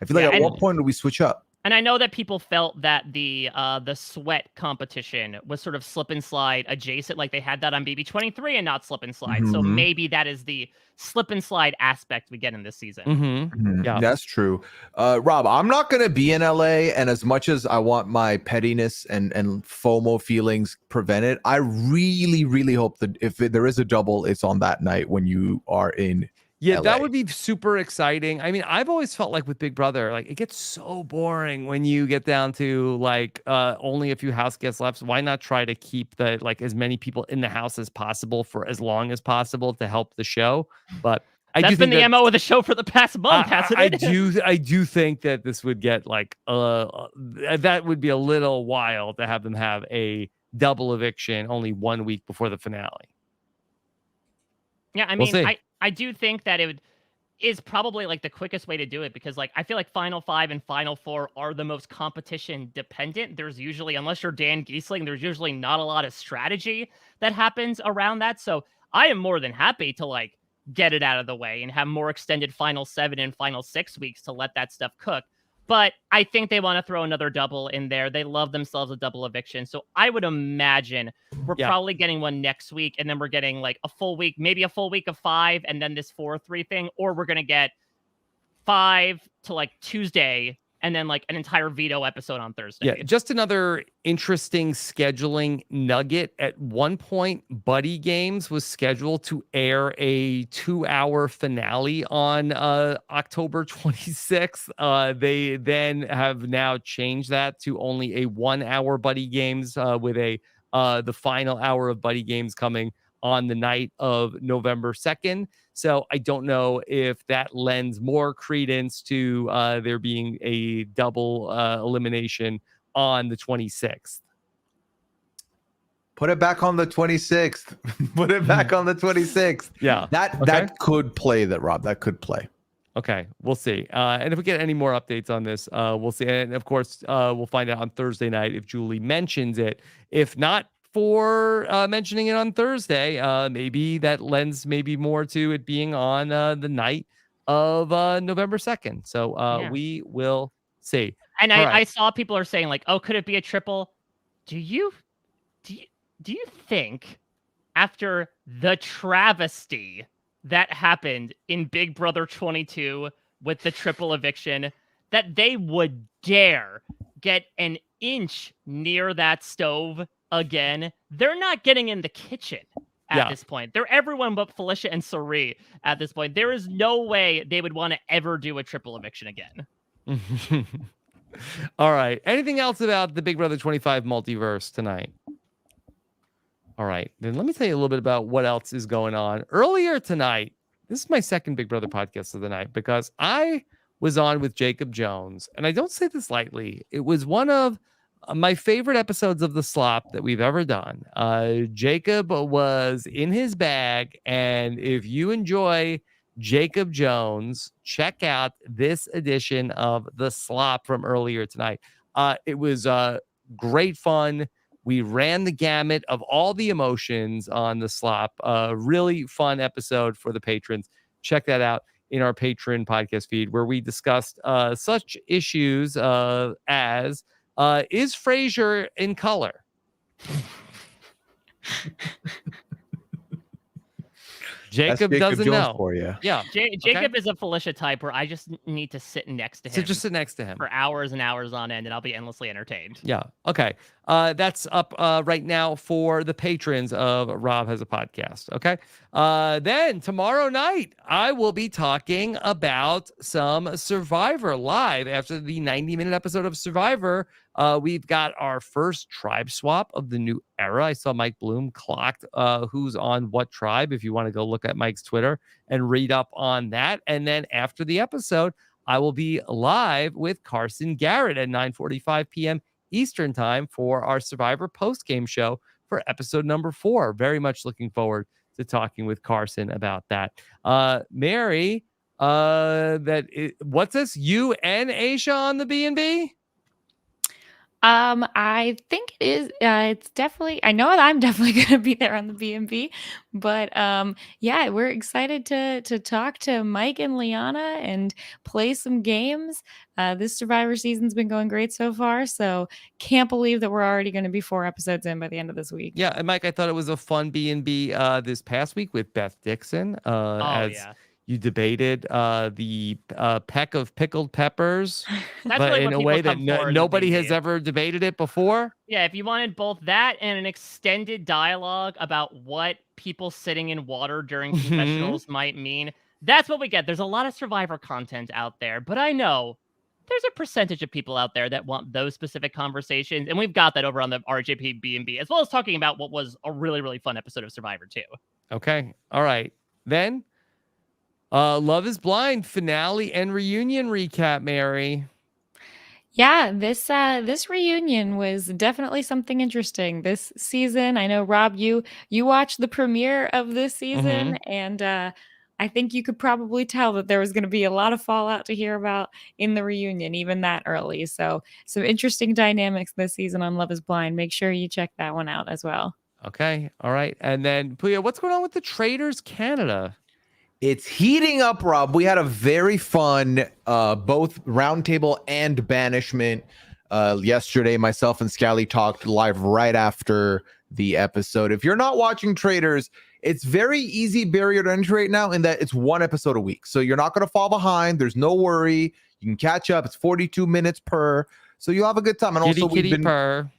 I feel like at what point do we switch up? And I know that people felt that the sweat competition was sort of Slip and Slide adjacent, like they had that on BB23 and not Slip and Slide. So maybe that is the Slip and Slide aspect we get in this season. Yeah, that's true. Rob, I'm not going to be in LA, and as much as I want my pettiness and FOMO feelings prevented, I really, really hope that if there is a double, it's on that night when you are in LA. That would be super exciting. I mean, I've always felt like with Big Brother, like it gets so boring when you get down to like only a few house guests left. So why not try to keep as many people in the house as possible for as long as possible to help the show? But that's been the MO of the show for the past month, hasn't it? I do think that this would get that would be a little wild to have them have a double eviction only 1 week before the finale. Yeah, I mean, I do think that is probably like the quickest way to do it because like I feel like Final 5 and Final 4 are the most competition dependent. There's usually, unless you're Dan Giesling, there's usually not a lot of strategy that happens around that. So I am more than happy to like get it out of the way and have more extended Final 7 and Final 6 weeks to let that stuff cook. But I think they want to throw another double in there. They love themselves a double eviction. So I would imagine we're probably getting one next week. And then we're getting like a full week, maybe a full week of 5. And then this 4-3 thing. Or we're going to get 5 to like Tuesday. And then like an entire Veto episode on Thursday. Yeah, just another interesting scheduling nugget. At one point, Buddy Games was scheduled to air a 2-hour finale on October 26th. They then have now changed that to only a 1-hour Buddy Games with the final hour of Buddy Games coming on the night of November 2nd. So I don't know if that lends more credence to there being a double elimination on the 26th. Put it back on the 26th. Put it back on the 26th. Yeah. That could play Rob. That could play. Okay, we'll see. And if we get any more updates on this, we'll see. And of course, we'll find out on Thursday night if Julie mentions it. If not, for mentioning it on Thursday, maybe that lends maybe more to it being on the night of November 2nd. So we will see. And I saw people are saying like, oh, could it be a triple? Do you think after the travesty that happened in Big Brother 22 with the triple eviction that they would dare get an inch near that stove again? They're not getting in the kitchen at this point. They're everyone but Felicia and Sari at this point. There is no way they would want to ever do a triple eviction again. All right. Anything else about the Big Brother 25 multiverse tonight? All right. Then let me tell you a little bit about what else is going on. Earlier tonight, this is my second Big Brother podcast of the night because I was on with Jacob Jones, and I don't say this lightly. It was one of my favorite episodes of the slop that we've ever done. Jacob was in his bag, and if you enjoy Jacob Jones, check out this edition of the slop from earlier tonight. It was great fun. We ran the gamut of all the emotions on the slop. Really fun episode for the patrons. Check that out in our patron podcast feed, where we discussed such issues as is Frasier in color? Jacob doesn't Jones know. for you. Yeah. Jacob is a Felicia type where I just need to sit next to him. So just sit next to him for hours and hours on end, and I'll be endlessly entertained. Yeah. Okay. That's up right now for the patrons of Rob Has a Podcast. Okay. Then tomorrow night, I will be talking about some Survivor live after the 90-minute episode of Survivor. We've got our first tribe swap of the new era. I saw Mike Bloom clocked who's on what tribe, if you want to go look at Mike's Twitter and read up on that. And then after the episode, I will be live with Carson Garrett at 9:45 p.m. Eastern time for our Survivor post-game show for episode number 4. Very much looking forward to talking with Carson about that. Mary, what's this? You and Aisha on the B&B? I think it is. It's definitely. I know that I'm definitely going to be there on the B&B, but yeah, we're excited to talk to Mike and Liana and play some games. This Survivor season's been going great so far, so can't believe that we're already going to be 4 episodes in by the end of this week. Yeah, and Mike, I thought it was a fun B&B this past week with Beth Dixon. You debated the peck of pickled peppers, but really in a way that nobody has ever debated it before. Yeah, if you wanted both that and an extended dialogue about what people sitting in water during confessionals might mean, that's what we get. There's a lot of Survivor content out there, but I know there's a percentage of people out there that want those specific conversations, and we've got that over on the RHAP B&B, as well as talking about what was a really, really fun episode of Survivor too. Okay, all right. Then Love is Blind finale and reunion recap, Mary. Yeah, this reunion was definitely something interesting this season. I know, Rob, you watched the premiere of this season, and I think you could probably tell that there was going to be a lot of fallout to hear about in the reunion, even that early. So some interesting dynamics this season on Love is Blind. Make sure you check that one out as well. Okay, all right. And then, Pooya, what's going on with the Traders Canada? It's heating up, Rob. We had a very fun both roundtable and banishment yesterday. Myself and Scally talked live right after the episode. If you're not watching Traders, it's very easy barrier to entry right now in that it's 1 episode a week. So you're not going to fall behind. There's no worry. You can catch up. It's 42 minutes per. So you'll have a good time. And Kitty, also, kitty purr.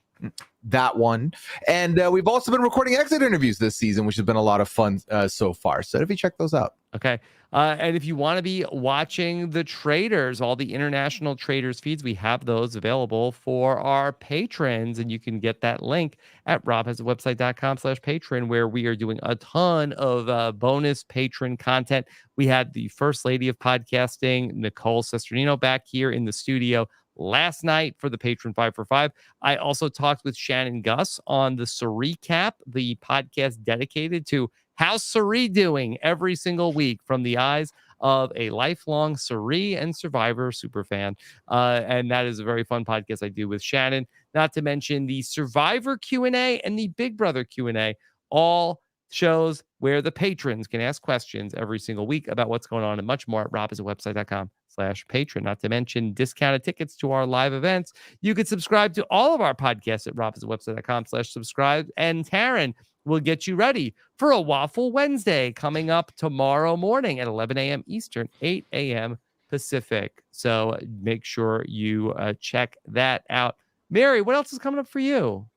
That one. And we've also been recording exit interviews this season, which has been a lot of fun so far. So if you check those out. Okay. And if you want to be watching the Traders, all the international Traders feeds, we have those available for our patrons. And you can get that link at robhasawebsite.com/patron, where we are doing a ton of bonus patron content. We had the First Lady of Podcasting, Nicole Cesternino, back here in the studio last night for the Patron 5 for 5. I also talked with Shannon Gus on the Recap, the podcast dedicated to how's Suri doing every single week from the eyes of a lifelong Suri and Survivor superfan. And that is a very fun podcast I do with Shannon, not to mention the Survivor Q&A and the Big Brother Q&A, all shows where the patrons can ask questions every single week about what's going on and much more at robhasawebsite.com/patron, not to mention discounted tickets to our live events. You could subscribe to all of our podcasts at robhasawebsite.com/subscribe. And Taryn will get you ready for a Waffle Wednesday coming up tomorrow morning at 11 a.m. Eastern, 8 a.m. Pacific. So make sure you check that out. Mary, what else is coming up for you?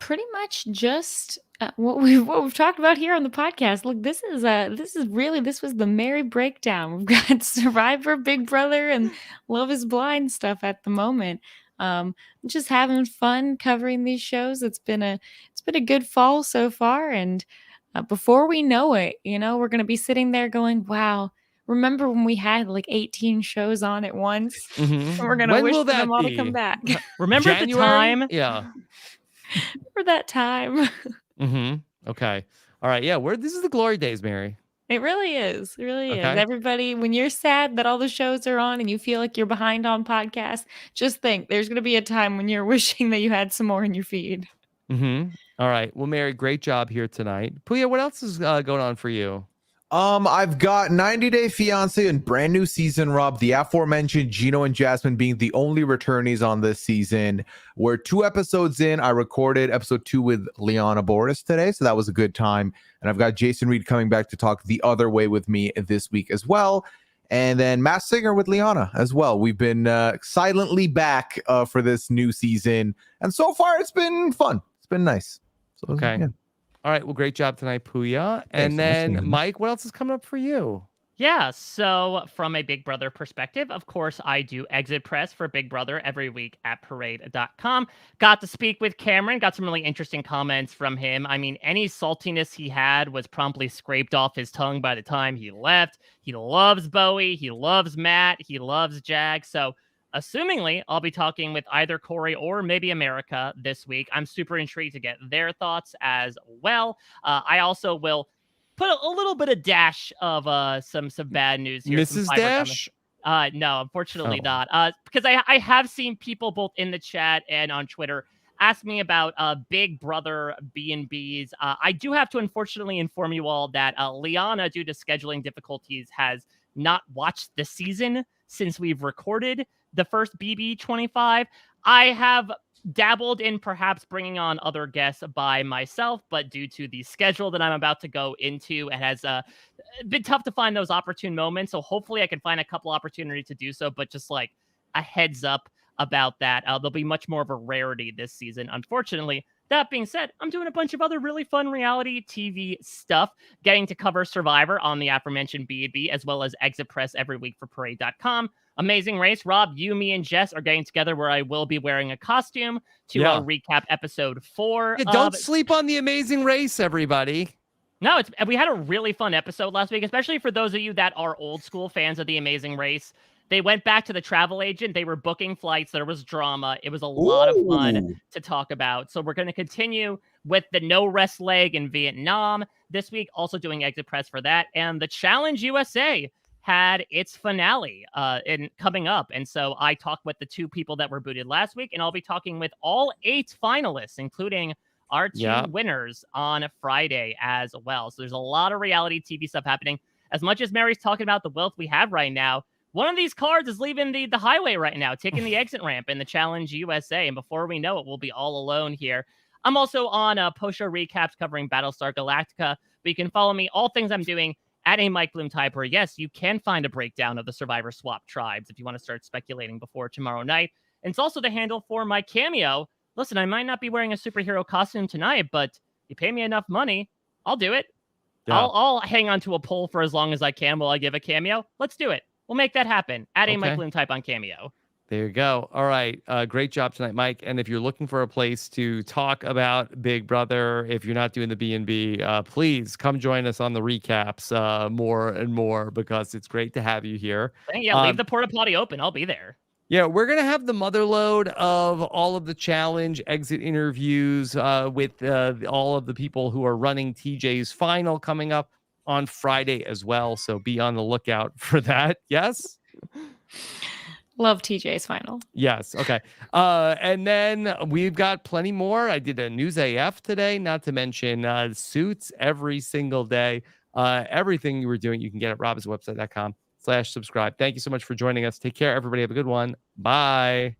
Pretty much just what we've talked about here on the podcast. Look, this was the Mary breakdown. We've got Survivor, Big Brother, and Love is Blind stuff at the moment. Just having fun covering these shows. It's been a good fall so far, and before we know it, we're going to be sitting there going, "Wow, remember when we had like 18 shows on at once? Mhm. We're gonna When wish will for that them all to be? come back. Remember at the January? time? Yeah. For that time. Okay. All right. Yeah. This is the glory days, Mary. It really is. It really is. Okay. Everybody, when you're sad that all the shows are on and you feel like you're behind on podcasts, just think there's going to be a time when you're wishing that you had some more in your feed. All right. Well, Mary, great job here tonight. Pooya, what else is going on for you? I've got 90 Day Fiance and brand new season, Rob. The aforementioned Gino and Jasmine being the only returnees on this season. We're 2 episodes in. I recorded episode 2 with Liana Boris today, so that was a good time. And I've got Jason Reed coming back to talk the other way with me this week as well. And then Masked Singer with Liana as well. We've been silently back for this new season. And so far, it's been fun. It's been nice. So, Okay. yeah. All right. Well, great job tonight, Pooya. And then, Mike, what else is coming up for you? Yeah, so from a Big Brother perspective, of course, I do exit press for Big Brother every week at parade.com. Got to speak with Cameron, got some really interesting comments from him. I mean, any saltiness he had was promptly scraped off his tongue by the time he left. He loves Bowie, he loves Matt, he loves Jag. So, assumingly, I'll be talking with either Corey or maybe America this week. I'm super intrigued to get their thoughts as well. I also will put a little bit of dash of some bad news here. Mrs. Dash? No, unfortunately not. Because I have seen people both in the chat and on Twitter ask me about Big Brother B&Bs. I do have to unfortunately inform you all that Liana, due to scheduling difficulties, has not watched the season since we've recorded the first BB25. I have dabbled in perhaps bringing on other guests by myself, but due to the schedule that I'm about to go into, it has been tough to find those opportune moments. So hopefully I can find a couple opportunities to do so, but just like a heads up about that. There'll be much more of a rarity this season, unfortunately. That being said, I'm doing a bunch of other really fun reality TV stuff, getting to cover Survivor on the aforementioned B&B, as well as Exit Press every week for Parade.com. Amazing Race. Rob, you, me, and Jess are getting together where I will be wearing a costume to recap episode 4. Yeah, don't sleep on the Amazing Race, everybody. No, we had a really fun episode last week, especially for those of you that are old school fans of the Amazing Race. They went back to the travel agent. They were booking flights. There was drama. It was a lot of fun to talk about. So we're going to continue with the no rest leg in Vietnam this week, also doing exit press for that. And the Challenge USA had its finale coming up. And so I talked with the 2 people that were booted last week, and I'll be talking with all 8 finalists, including our 2 winners on Friday as well. So there's a lot of reality TV stuff happening. As much as Mary's talking about the wealth we have right now, one of these cards is leaving the highway right now, taking the exit ramp in the Challenge USA. And before we know it, we'll be all alone here. I'm also on post-show recaps covering Battlestar Galactica, but you can follow me, all things I'm doing, at a Mike Bloom type, where, yes, you can find a breakdown of the Survivor Swap tribes if you want to start speculating before tomorrow night. And it's also the handle for my cameo. Listen, I might not be wearing a superhero costume tonight, but you pay me enough money, I'll do it. Yeah. I'll hang on to a pole for as long as I can while I give a cameo. Let's do it. We'll make that happen. At a Mike Bloom type on Cameo. There you go. All right. Great job tonight, Mike. And if you're looking for a place to talk about Big Brother, if you're not doing the B&B, please come join us on the recaps more and more, because it's great to have you here. Yeah, leave the porta potty open. I'll be there. Yeah, we're going to have the motherload of all of the challenge exit interviews with all of the people who are running TJ's final coming up on Friday as well. So be on the lookout for that. Yes? Love TJ's final. Yes. Okay. And then we've got plenty more. I did a News AF today, not to mention Suits every single day. Everything you were doing, you can get at robbinswebsite.com/subscribe. Thank you so much for joining us. Take care, everybody. Have a good one. Bye.